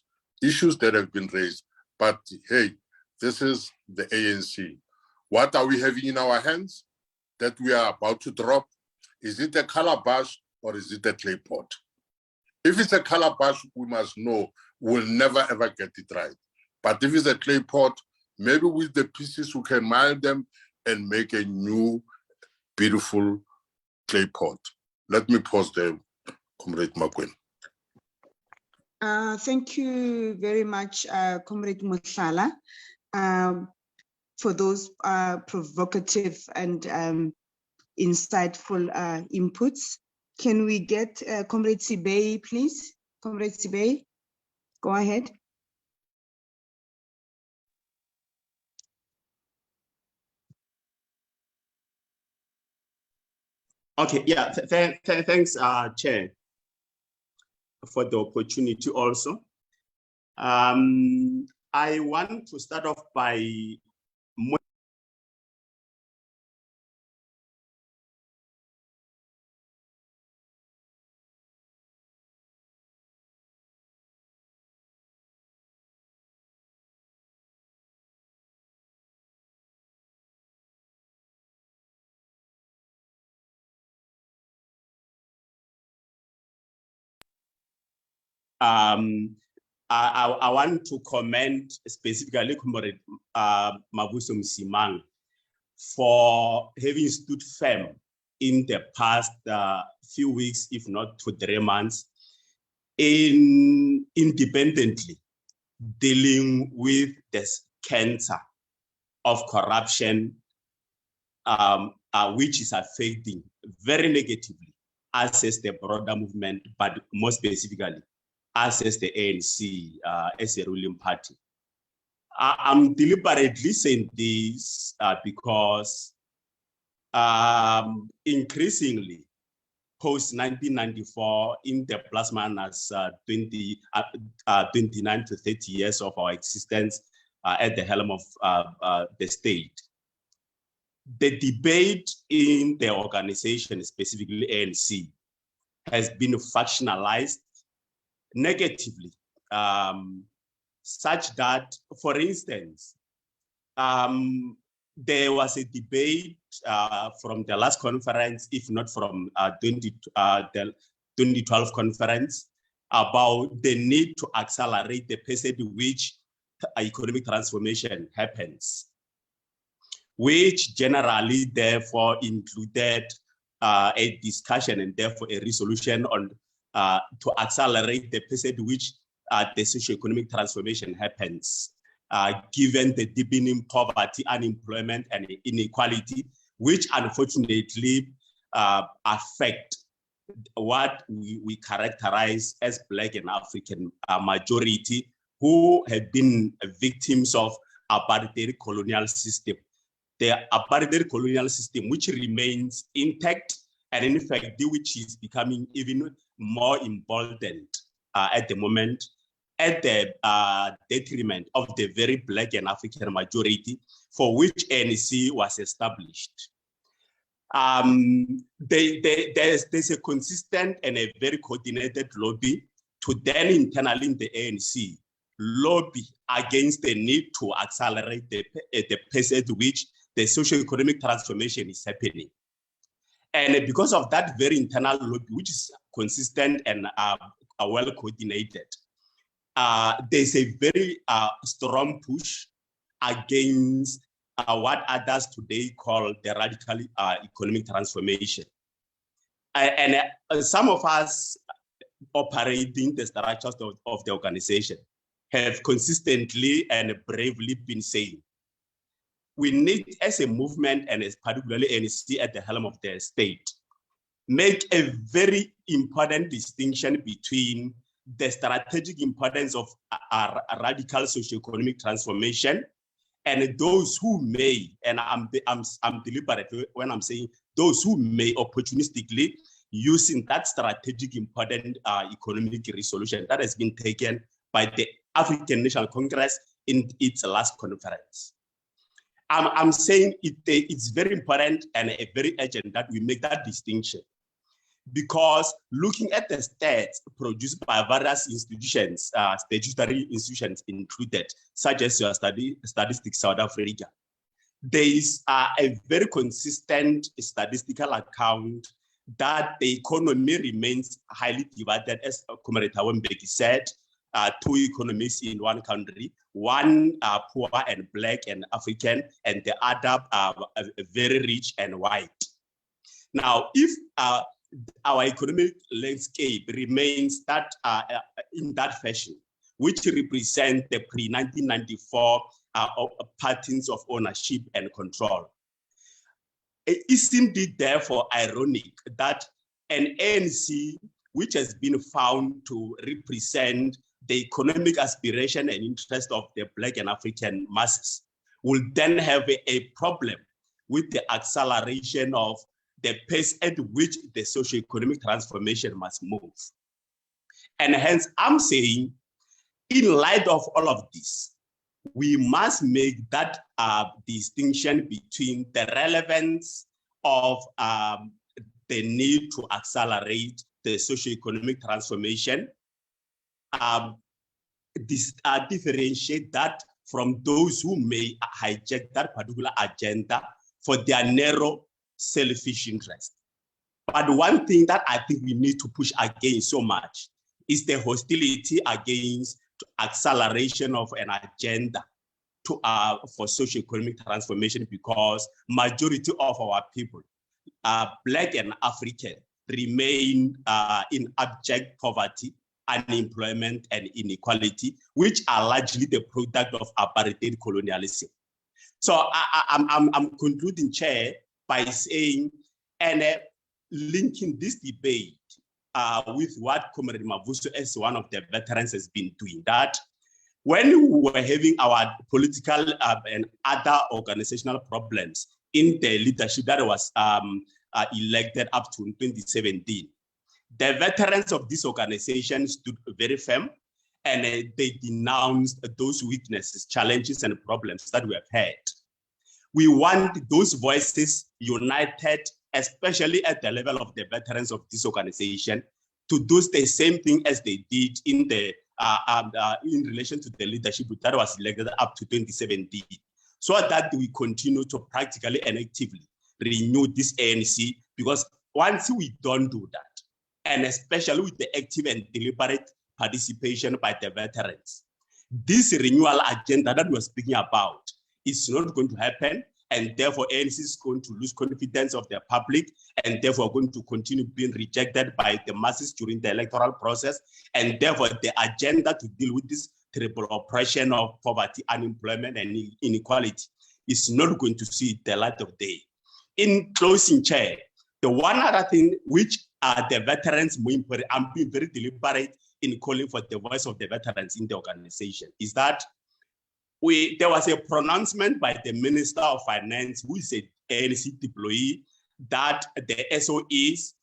issues that have been raised. But hey, this is the ANC. What are we having in our hands that we are about to drop? Is it a calabash or is it a clay pot? If it's a calabash, we must know we'll never ever get it right. But if it's a clay pot, maybe with the pieces we can mine them and make a new, beautiful clay pot. Let me pause there, Comrade Makwen. Thank you very much, Comrade Muthala, for those provocative and insightful inputs. Can we get Comrade Sibey, please? Comrade Sibey, go ahead. Okay, yeah, thanks, Chair, for the opportunity also. I want to start off by I want to comment specifically Comrade Mavuso Msimang for having stood firm in the past few weeks, if not 2 to 3 months, in independently dealing with this cancer of corruption, which is affecting very negatively us as the broader movement, but more specifically us as the ANC, as a ruling party. I'm deliberately saying this because increasingly post-1994, in the plus minus 29 to 30 years of our existence at the helm of the state, the debate in the organization, specifically ANC, has been factionalized negatively, such that, for instance, there was a debate from the last conference, if not from the 2012 conference, about the need to accelerate the pace at which economic transformation happens, which generally therefore included a discussion and therefore a resolution on to accelerate the pace at which the socio-economic transformation happens, given the deepening poverty, unemployment, and inequality, which unfortunately affect what we characterize as Black and African majority, who have been victims of apartheid colonial system. The apartheid colonial system, which remains intact, and in fact, which is becoming even more emboldened at the moment, at the detriment of the very Black and African majority for which ANC was established. There's a consistent and a very coordinated lobby to then internally in the ANC lobby against the need to accelerate the pace at which the socio-economic transformation is happening. And because of that very internal lobby, which is consistent and well coordinated, there's a very strong push against what others today call the radical economic transformation. And some of us operating the structures of the organization have consistently and bravely been saying, we need, as a movement and as particularly ANC at the helm of the state, make a very important distinction between the strategic importance of a radical socio-economic transformation And those who may, and I'm deliberate when I'm saying those who may opportunistically using that strategic important economic resolution that has been taken by the African National Congress in its last conference. I'm saying it's very important and very urgent that we make that distinction, because looking at the stats produced by various institutions, statutory institutions included, such as your Statistics South Africa, there is a very consistent statistical account that the economy remains highly divided, as Comrade Mbeki said, two economies in one country, one poor and black and African, and the other very rich and white. Now, if our economic landscape remains that in that fashion, which represent the pre-1994 patterns of ownership and control, it seemed therefore ironic that an ANC, which has been found to represent the economic aspiration and interest of the Black and African masses, will then have a problem with the acceleration of the pace at which the socio-economic transformation must move. And hence, I'm saying, in light of all of this, we must make that distinction between the relevance of the need to accelerate the socio-economic transformation, differentiate that from those who may hijack that particular agenda for their narrow, selfish interest. But one thing that I think we need to push against so much is the hostility against acceleration of an agenda to, for socio-economic transformation, because majority of our people, Black and African, remain in abject poverty, unemployment, and inequality, which are largely the product of apartheid colonialism. So I'm concluding, Chair, by saying and linking this debate with what Comrade Mavuso, as one of the veterans, has been doing, that when we were having our political and other organizational problems in the leadership that was elected up to 2017, the veterans of this organization stood very firm, and they denounced those weaknesses, challenges, and problems that we have had. We want those voices united, especially at the level of the veterans of this organization, to do the same thing as they did in the in relation to the leadership that was elected up to 2017, so that we continue to practically and actively renew this ANC. Because once we don't do that, and especially with the active and deliberate participation by the veterans, this renewal agenda that we're speaking about is not going to happen, and therefore ANC is going to lose confidence of the public, and therefore going to continue being rejected by the masses during the electoral process, and therefore the agenda to deal with this terrible oppression of poverty, unemployment, and inequality is not going to see the light of day. In closing, Chair, the one other thing which the veterans, I'm being very deliberate in calling for the voice of the veterans in the organization, is that there was a pronouncement by the Minister of Finance, who is an ANC employee, that the SOEs,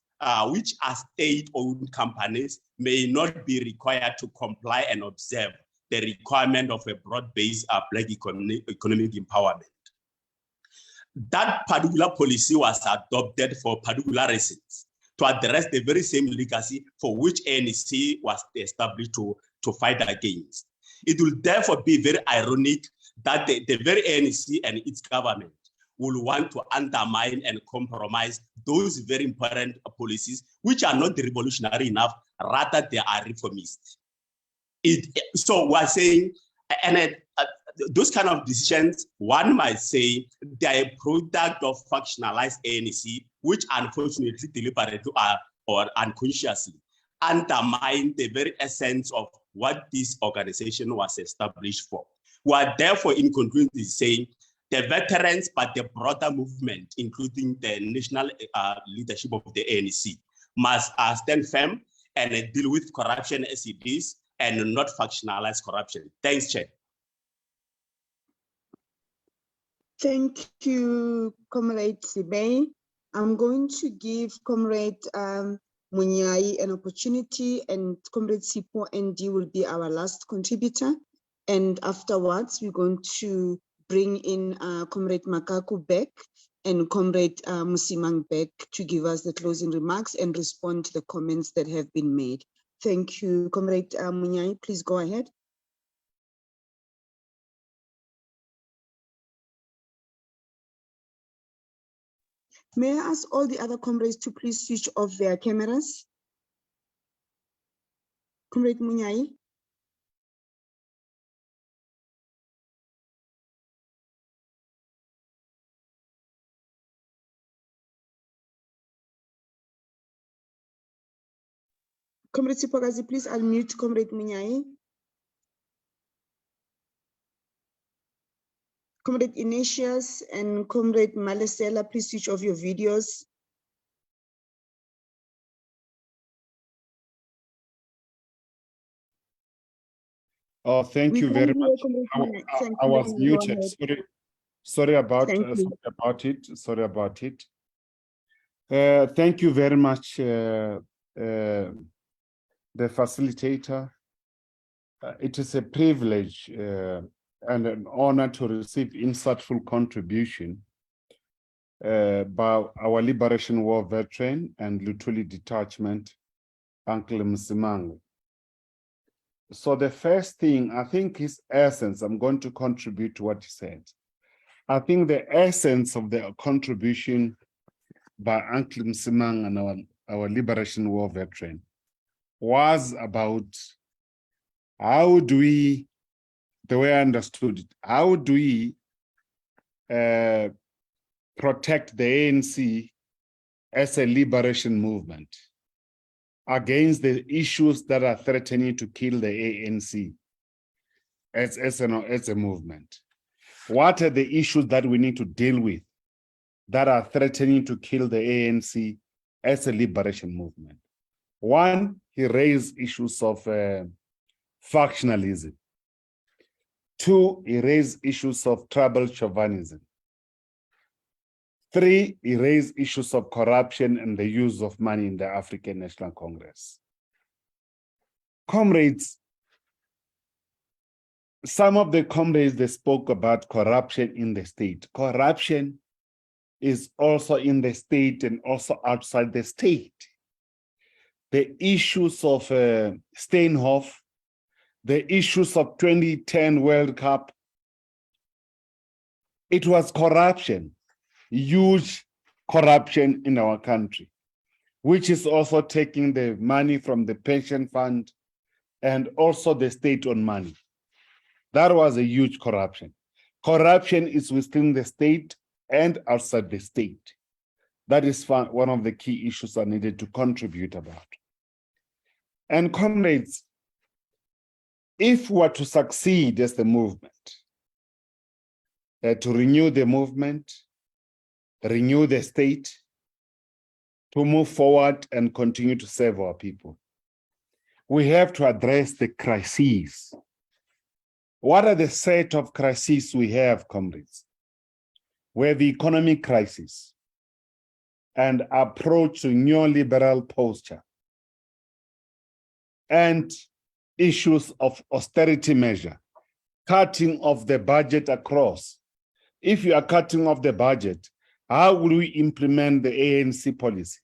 which are state-owned companies, may not be required to comply and observe the requirement of a broad-based Black economic empowerment. That particular policy was adopted for particular reasons, to address the very same legacy for which ANC was established to fight against. It will therefore be very ironic that the very ANC and its government will want to undermine and compromise those very important policies, which are not revolutionary enough, rather they are reformist. So we're saying, and those kind of decisions, one might say, they are a product of factionalized ANC, which unfortunately, deliberately or unconsciously undermine the very essence of what this organization was established for. We are therefore in conclusion saying the veterans, but the broader movement, including the national leadership of the ANC, must stand firm and deal with corruption as it is, and not factionalize corruption. Thanks, Chair. Thank you, Comrade Sibey. I'm going to give Comrade Munyai an opportunity, and Comrade Sipo ND will be our last contributor. And afterwards, we're going to bring in Comrade Mokako back and Comrade Msimang back to give us the closing remarks and respond to the comments that have been made. Thank you. Comrade Munyai, please go ahead. May I ask all the other comrades to please switch off their cameras? Comrade Munyai. Comrade Sipagazi, please unmute Comrade Munyai. Comrade Ignatius and Comrade Malesela, please switch off your videos. Oh, thank you very much. I was muted. Sorry about it. Sorry about it. Thank you very much, the facilitator. It is a privilege and an honor to receive insightful contribution by our Liberation War veteran and Lutuli Detachment, Uncle Msimang. So the first thing, I think his essence, I'm going to contribute to what he said. I think the essence of the contribution by Uncle Msimang and our Liberation War veteran was about how do we, the way I understood it, how do we protect the ANC as a liberation movement against the issues that are threatening to kill the ANC as a movement? What are the issues that we need to deal with that are threatening to kill the ANC as a liberation movement? One, he raised issues of factionalism. Two, he raised issues of tribal chauvinism. Three, he raised issues of corruption and the use of money in the African National Congress. Comrades, some of the comrades, they spoke about corruption in the state. Corruption is also in the state and also outside the state. The issues of Steinhoff, the issues of 2010 World Cup, it was corruption. Huge corruption in our country, which is also taking the money from the pension fund and also the state-owned money. That was a huge corruption. Corruption is within the state and outside the state. That is one of the key issues I needed to contribute about. And comrades, if we were to succeed as the movement, to renew the movement, renew the state, to move forward and continue to serve our people, we have to address the crises. What are the set of crises we have, comrades? We have the economic crisis and approach to neoliberal posture and issues of austerity measure, cutting of the budget across. If you are cutting off the budget, how will we implement the ANC policy?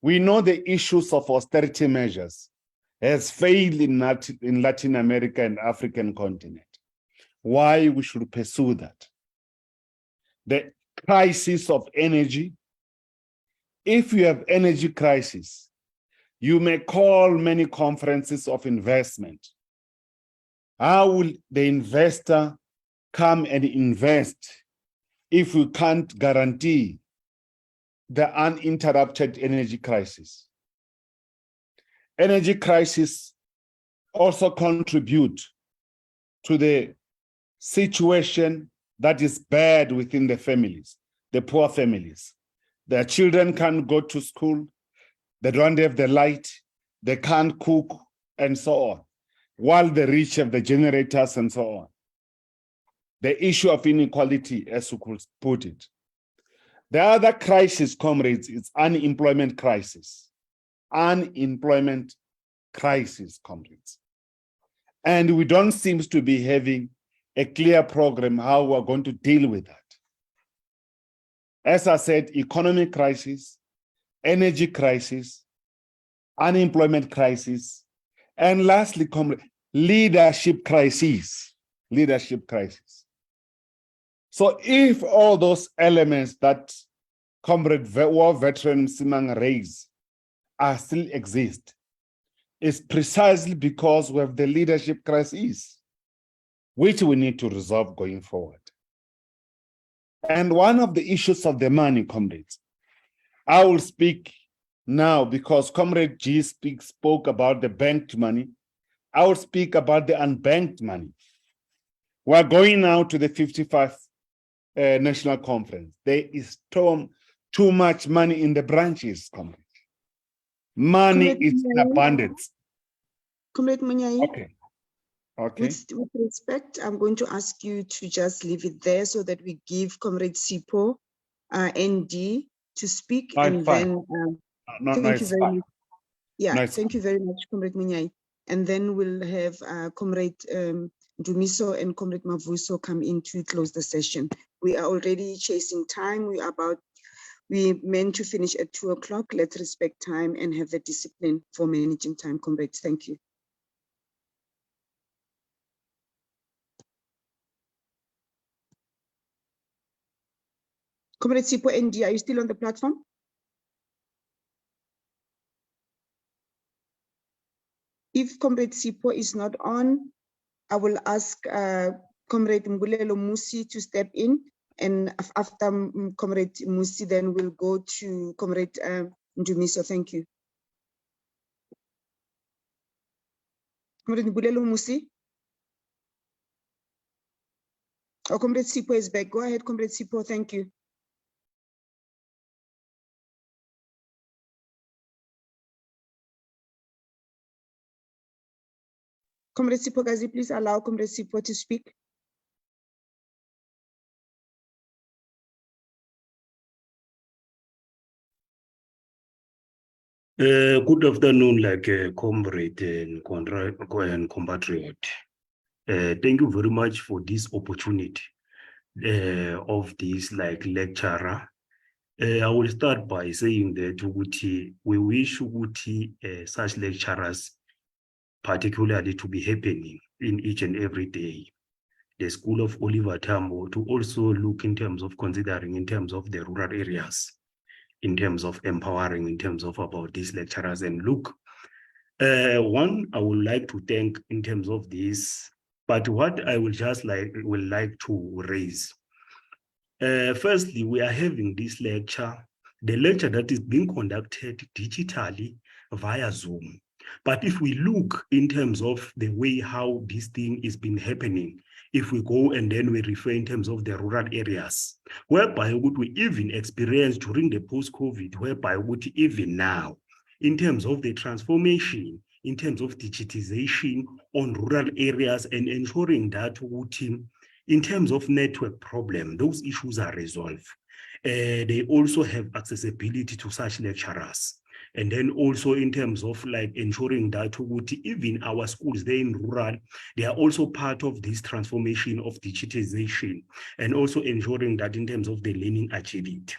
We know the issues of austerity measures has failed in Latin America and African continent. Why we should pursue that? The crisis of energy. If you have energy crisis, you may call many conferences of investment. How will the investor come and invest if we can't guarantee the uninterrupted energy crisis? Energy crisis also contribute to the situation that is bad within the families, the poor families. Their children can't go to school, they don't have the light, they can't cook, and so on, while the rich have the generators and so on. the issue of inequality, as you could put it. The other crisis, comrades, is unemployment crisis. Unemployment crisis, comrades. And we don't seem to be having a clear program how we're going to deal with that. As I said, economic crisis, energy crisis, unemployment crisis, and lastly, leadership crisis. Leadership crisis. So if all those elements that Comrade War Veteran Msimang raised are still exist, it's precisely because we have the leadership crisis, which we need to resolve going forward. And one of the issues of the money, comrades, I will speak now because Comrade G spoke about the banked money. I will speak about the unbanked money. We're going now to the 55th National Conference. There is too much money in the branches, comrades. Money is in abundance. Comrade Munyai. Okay. Okay. With respect, I'm going to ask you to just leave it there so that we give Comrade Sipho, ND, to speak, and then thank you very much. Yeah, thank you very much, Comrade Munyai. And then we'll have Comrade Ndumiso and Comrade Mavuso come in to close the session. We are already chasing time. We meant to finish at 2 o'clock. Let's respect time and have the discipline for managing time, comrades. Thank you. Comrade Sipho ND, are you still on the platform? If Comrade Sipho is not on, I will ask Comrade Mbulelo Musi to step in, and after Comrade Musi, then we'll go to Comrade Ndumiso. Thank you. Comrade Mbulelo Musi? Oh, Comrade Sipho is back. Go ahead, Comrade Sipho. Thank you. Comrade Sipho Gazi, please allow Comrade Sipho to speak. Good afternoon, comrade and compatriot. Thank you very much for this opportunity of this lecturer. I will start by saying that we wish such lecturers particularly to be happening in each and every day. The School of Oliver Tambo to also look in terms of considering in terms of the rural areas, in terms of empowering, in terms of about these lecturers. And look, one, I would like to thank in terms of this, but what I will just like to raise. Firstly, we are having this lecture, the lecture that is being conducted digitally via Zoom. But if we look in terms of the way how this thing is been happening, if we go and then we refer in terms of the rural areas, whereby we even experience during the post-COVID, whereby even now, in terms of the transformation, in terms of digitization on rural areas and ensuring that in terms of network problem, those issues are resolved. They also have accessibility to such lecturers. And then also in terms of ensuring that even our schools there in rural, they are also part of this transformation of digitization, and also ensuring that in terms of the learning achievement.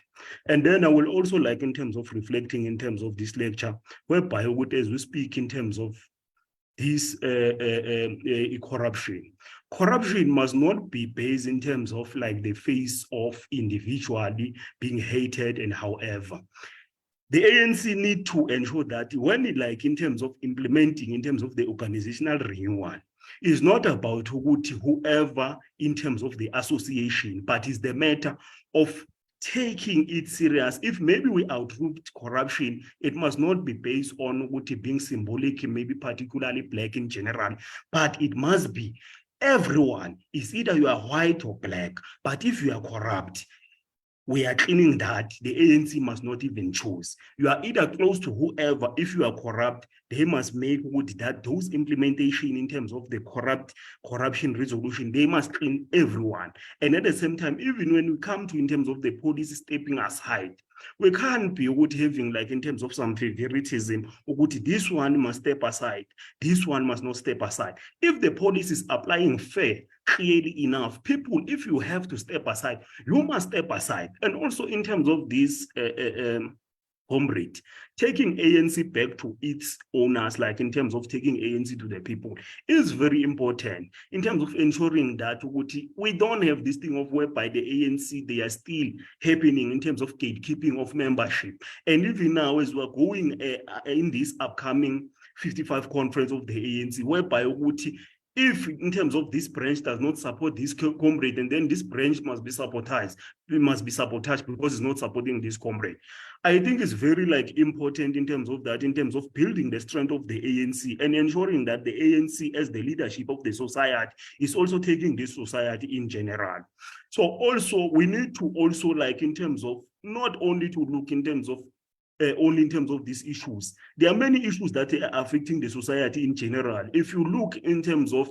And then I will also in terms of reflecting in terms of this lecture, whereby as we speak in terms of this corruption. Corruption must not be based in terms of the face of individually being hated and however. The ANC need to ensure that when in terms of implementing, in terms of the organizational renewal, is not about whoever in terms of the association, but is the matter of taking it serious. If maybe we outroot corruption, it must not be based on being symbolic, maybe particularly black in general, but it must be everyone. Is either you are white or black, but if you are corrupt, we are cleaning that, the ANC must not even choose. You are either close to whoever, if you are corrupt, they must make good that those implementation in terms of the corruption resolution, they must clean everyone. And at the same time, even when we come to in terms of the policy stepping aside, we can't be having like in terms of some favoritism, this one must step aside, this one must not step aside. If the policy is applying fair, clearly enough, people, if you have to step aside, you must step aside. And also in terms of this comrade, taking ANC back to its owners, like in terms of taking ANC to the people, is very important in terms of ensuring that we don't have this thing of whereby the ANC, they are still happening in terms of gatekeeping of membership. And even now, as we're going in this upcoming 55 conference of the ANC, whereby if in terms of this branch does not support this comrade, and then this branch must be sabotaged, it must be sabotaged because it's not supporting this comrade. I think it's very important in terms of that, in terms of building the strength of the ANC and ensuring that the ANC as the leadership of the society is also taking this society in general. So also we need to also in terms of not only to look in terms of only in terms of these issues. There are many issues that are affecting the society in general. If you look in terms of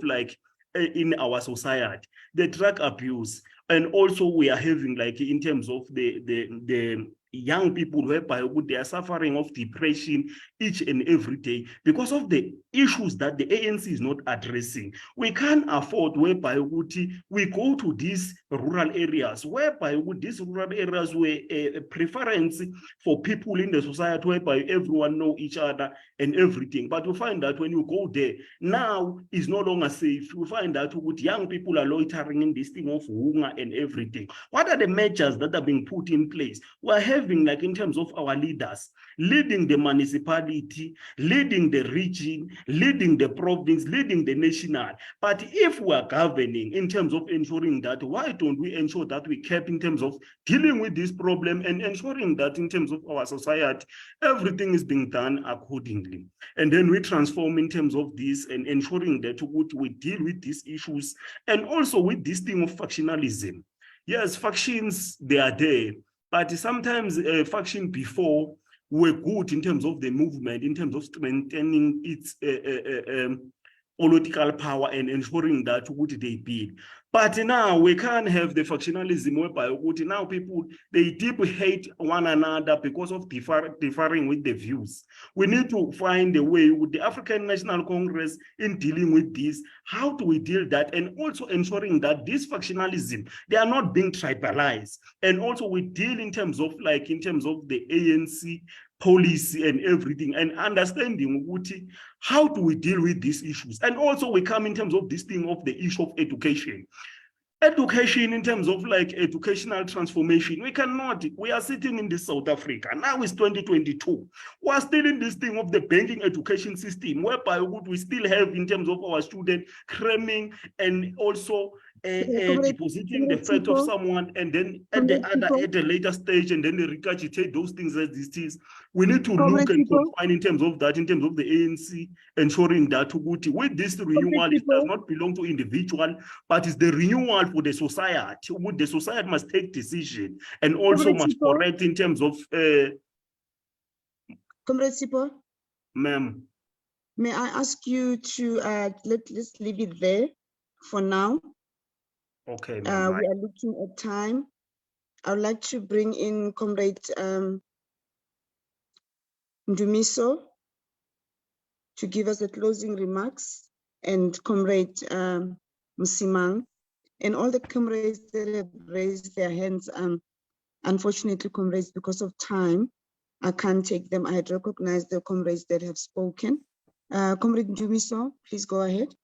in our society, the drug abuse, and also we are having in terms of the young people whereby they are suffering of depression each and every day because of the issues that the ANC is not addressing. We can't afford whereby we go to these rural areas, whereby these rural areas were a preference for people in the society whereby everyone know each other and everything. But you find that when you go there, now it's no longer safe. You find that young people are loitering in this thing of hunger and everything. What are the measures that are being put in place? We're having in terms of our leaders, leading the municipality, leading the region, leading the province, leading the national. But if we are governing in terms of ensuring that, why don't we ensure that we keep in terms of dealing with this problem and ensuring that in terms of our society, everything is being done accordingly. And then we transform in terms of this and ensuring that we deal with these issues and also with this thing of factionalism. Yes, factions, they are there. But sometimes faction before were good in terms of the movement, in terms of strengthening its political power and ensuring that they build. But now we can't have the factionalism whereby now people, they deeply hate one another because of differing with the views. We need to find a way with the African National Congress in dealing with this. How do we deal that? And also ensuring that this factionalism, they are not being tribalized. And also we deal in terms of in terms of the ANC policy and everything, and understanding how do we deal with these issues. And also we come in terms of this thing of the issue of education. Education in terms of educational transformation, we are sitting in this South Africa, now it's 2022. We're still in this thing of the banking education system, whereby we still have in terms of our student cramming and also depositing the fact of someone, and then at a later stage, and then they regurgitate those things as this is. We need to look and confine in terms of that, in terms of the ANC, ensuring that with this renewal, it does not belong to individual, but it's the renewal for the society. The society must take decision and also must correct in terms of Comrade Sipo, ma'am. may I ask you to let's leave it there for now. Okay, we are looking at time. I would like to bring in Comrade Ndumiso to give us the closing remarks, and Comrade Msimang, and all the comrades that have raised their hands. Unfortunately, comrades, because of time, I can't take them. I had recognized the comrades that have spoken. Comrade Ndumiso, please go ahead.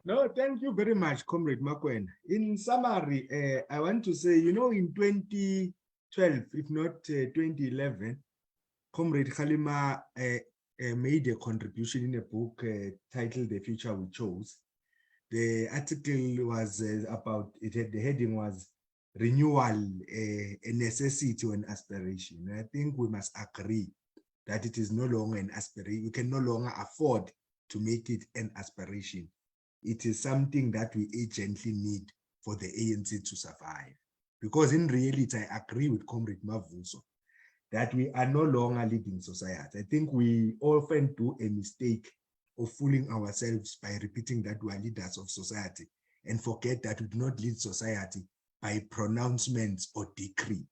No, thank you very much, Comrade Makwen. In summary, I want to say, in 2012, if not 2011, Comrade Khalima made a contribution in a book titled The Future We Chose. The article was about, the heading was Renewal, a necessity or an aspiration. And I think we must agree that it is no longer an aspiration. We can no longer afford to make it an aspiration. It is something that we urgently need for the ANC to survive. because in reality, I agree with Comrade Mavuso that we are no longer leading society. I think we often do a mistake of fooling ourselves by repeating that we are leaders of society and forget that we do not lead society by pronouncements or decree,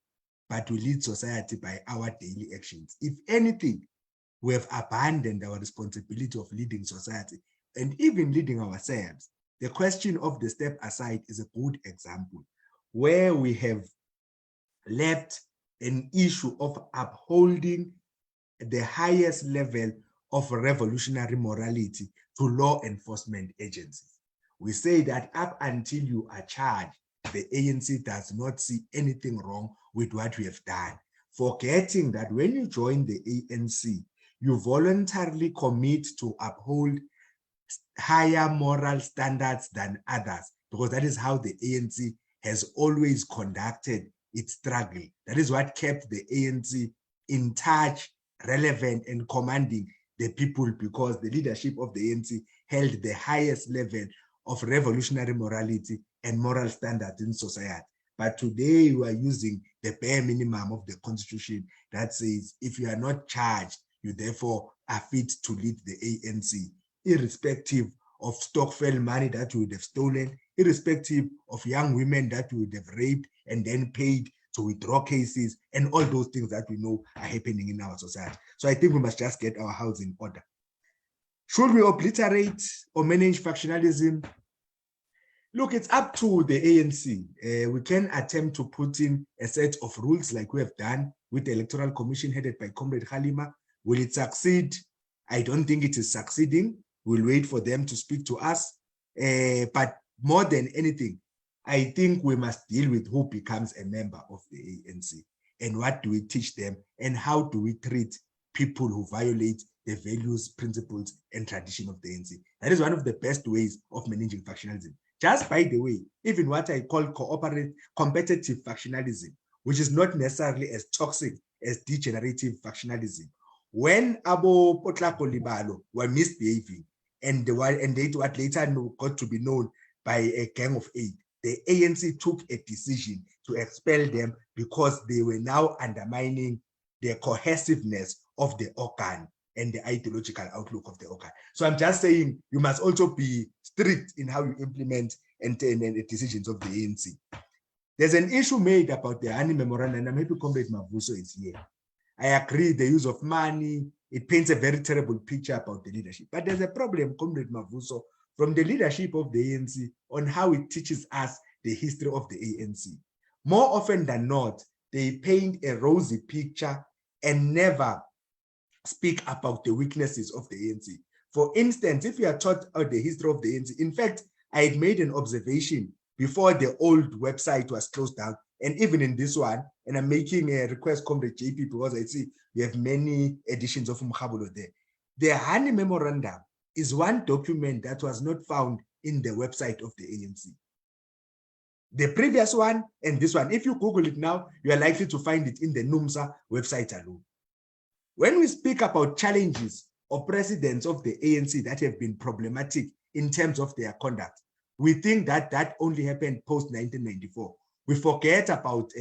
but we lead society by our daily actions. If anything, we have abandoned our responsibility of leading society and even leading ourselves. The question of the step aside is a good example where we have left an issue of upholding the highest level of revolutionary morality to law enforcement agencies. We say that up until you are charged, the ANC does not see anything wrong with what we have done, forgetting that when you join the ANC, you voluntarily commit to uphold higher moral standards than others, because that is how the ANC has always conducted its struggle. That is what kept the ANC in touch, relevant, and commanding the people, because the leadership of the ANC held the highest level of revolutionary morality and moral standards in society. But today we are using the bare minimum of the constitution that says if you are not charged, you therefore are fit to lead the ANC, irrespective of Stokvel money that you would have stolen, irrespective of young women that you would have raped and then paid to withdraw cases, and all those things that we know are happening in our society. So I think we must just get our house in order. Should we obliterate or manage factionalism? Look, it's up to the ANC. We can attempt to put in a set of rules like we have done with the Electoral Commission headed by Comrade Halima. Will it succeed? I don't think it is succeeding. We'll wait for them to speak to us. But more than anything, I think we must deal with who becomes a member of the ANC and what do we teach them and how do we treat people who violate the values, principles, and tradition of the ANC. That is one of the best ways of managing factionalism. Just by the way, even what I call competitive factionalism, which is not necessarily as toxic as degenerative factionalism. When Abo Potlako Libalo were misbehaving and they what later got to be known by a gang of 8, the ANC took a decision to expel them because they were now undermining the cohesiveness of the organ and the ideological outlook of the organ. So I'm just saying you must also be strict in how you implement and the decisions of the ANC. There's an issue made about the Hani memorandum, and maybe Comrade Mavuso is here. I agree the use of money, it paints a very terrible picture about the leadership. But there's a problem, Comrade Mavuso, from the leadership of the ANC on how it teaches us the history of the ANC. More often than not, they paint a rosy picture and never speak about the weaknesses of the ANC. For instance, if you are taught about the history of the ANC, in fact, I had made an observation before the old website was closed down, and even in this one, and I'm making a request, Comrade JP, because I see we have many editions of Umrabulo there. The Hani Memorandum is one document that was not found in the website of the ANC. The previous one and this one, if you Google it now, you are likely to find it in the NUMSA website alone. When we speak about challenges or precedents of the ANC that have been problematic in terms of their conduct, we think that that only happened post-1994. We forget about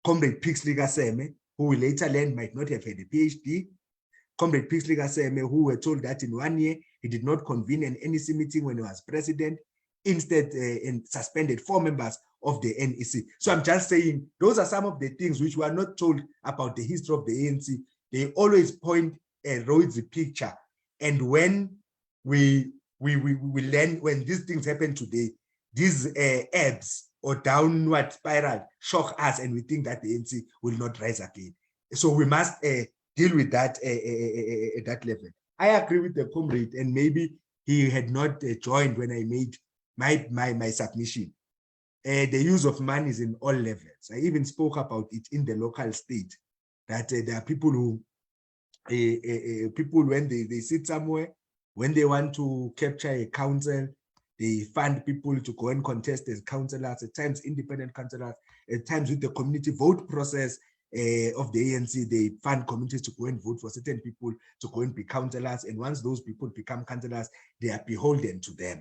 Comrade Pixley Gaseme, who we later learned might not have had a PhD. Comrade Pixley Gaseme, who were told that in 1 year, he did not convene an NEC meeting when he was president, instead suspended 4 members of the NEC. So I'm just saying, those are some of the things which were not told about the history of the ANC. They always point a rosy picture. And when we learn, when these things happen today, these ebbs or downward spiral shock us and we think that the ANC will not rise again. So we must deal with that at that level. I agree with the comrade, and maybe he had not joined when I made my submission. The use of money is in all levels. I even spoke about it in the local state, that there are people who, people when they sit somewhere, when they want to capture a council, they fund people to go and contest as councillors, at times independent councillors, at times with the community vote process of the ANC, they fund communities to go and vote for certain people to go and be councillors. And once those people become councillors, they are beholden to them.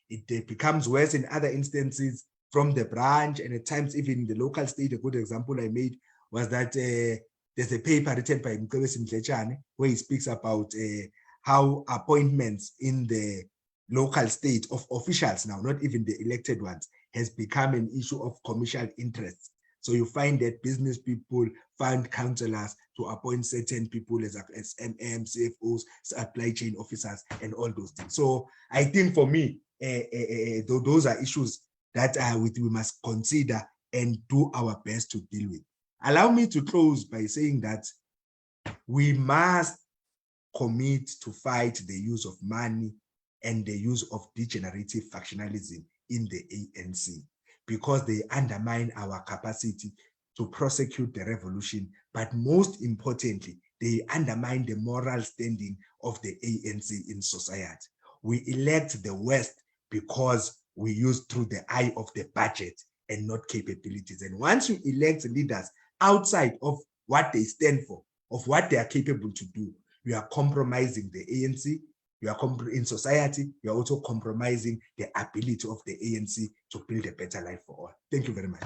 It becomes worse in other instances. from the branch, and at times even the local state. A good example I made was that there's a paper written by Mkebesi Mdletsane where he speaks about how appointments in the local state of officials now, not even the elected ones, has become an issue of commercial interest. So you find that business people find councillors to appoint certain people as MM, CFOs, supply chain officers, and all those things. So I think for me, those are issues that we must consider and do our best to deal with. Allow me to close by saying that we must commit to fight the use of money and the use of degenerative factionalism in the ANC, because they undermine our capacity to prosecute the revolution, but most importantly, they undermine the moral standing of the ANC in society. We elect the West because we use through the eye of the budget and not capabilities. And once you elect leaders outside of what they stand for, of what they are capable to do, you are compromising the ANC, you are in society, you are also compromising the ability of the ANC to build a better life for all. Thank you very much.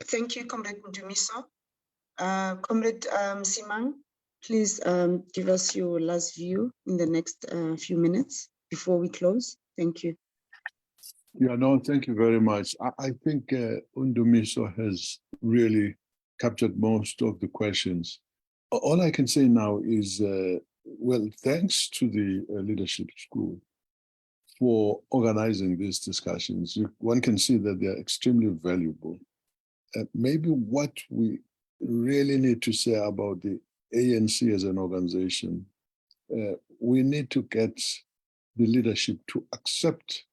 Thank you, Comrade Ndumiso. Comrade Msimang, please give us your last view in the next few minutes before we close. Thank you. Yeah, no, thank you very much. I think Ndumiso has really captured most of the questions. All I can say now is, well, thanks to the leadership school for organizing these discussions. One can see that they are extremely valuable. Maybe what we really need to say about the ANC as an organization, we need to get the leadership to accept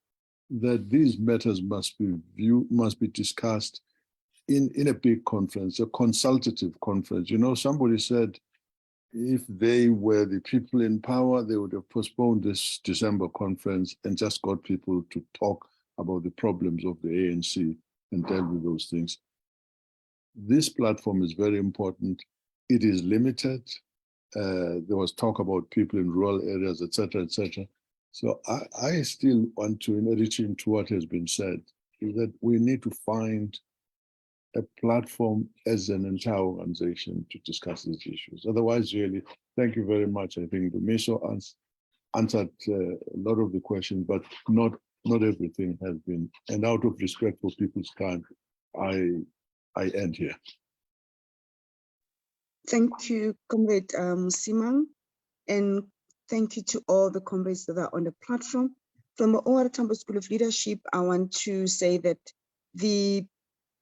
that these matters must be discussed in a big conference, a consultative conference. You know, somebody said if they were the people in power, they would have postponed this December conference and just got people to talk about the problems of the ANC and dealt with those things. This platform is very important. It is limited. There was talk about people in rural areas, etc., etc. So I still want to, in addition to what has been said, is that we need to find a platform as an entire organization to discuss these issues. Otherwise, really, thank you very much. I think Ndumiso answered a lot of the questions, but not everything has been. And out of respect for people's time, I end here. Thank you, Comrade Msimang, and thank you to all the comrades that are on the platform. From the OR Tambo School of Leadership, I want to say that the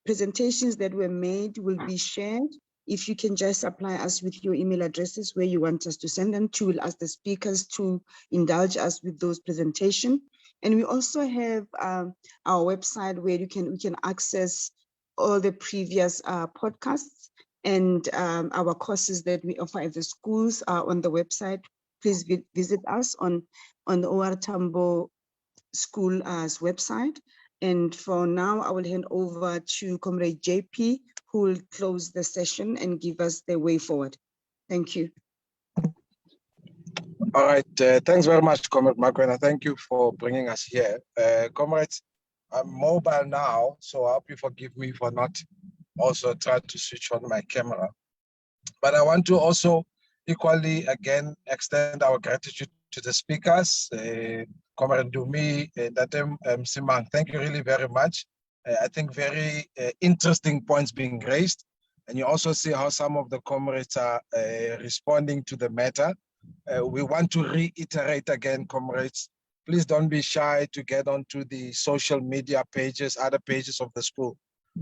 presentations that were made will be shared. If you can just supply us with your email addresses where you want us to send them to, we'll ask the speakers to indulge us with those presentations. And we also have our website where we can access all the previous podcasts and our courses that we offer at the schools are on the website. Please visit us on the OR Tambo School's website. And for now, I will hand over to Comrade JP, who will close the session and give us the way forward. Thank you. All right, thanks very much, Comrade Makwena. Thank you for bringing us here. Comrades, I'm mobile now, so I hope you forgive me for not also trying to switch on my camera. But I want to also equally, again, extend our gratitude to the speakers, Comrade Ndumi, Datem Msimang. Thank you really very much. I think very interesting points being raised. And you also see how some of the comrades are responding to the matter. We want to reiterate again, comrades, please don't be shy to get onto the social media pages, other pages of the school,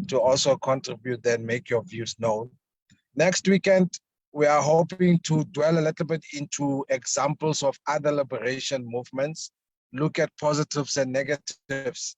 to also contribute and make your views known. Next weekend, we are hoping to dwell a little bit into examples of other liberation movements, look at positives and negatives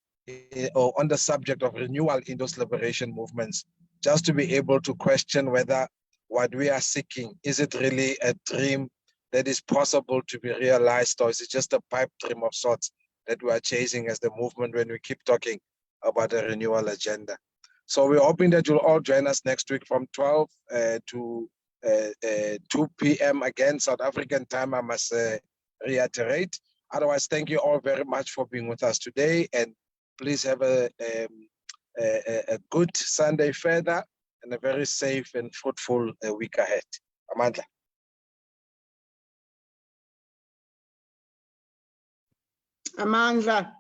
or on the subject of renewal in those liberation movements, just to be able to question whether what we are seeking, is it really a dream that is possible to be realized, or is it just a pipe dream of sorts that we are chasing as the movement when we keep talking about a renewal agenda? So we're hoping that you'll all join us next week from 12 to 2 p.m. again, South African time, I must reiterate. Otherwise, thank you all very much for being with us today. And Please have a good Sunday further and a very safe and fruitful week ahead. Amandla. Amandla.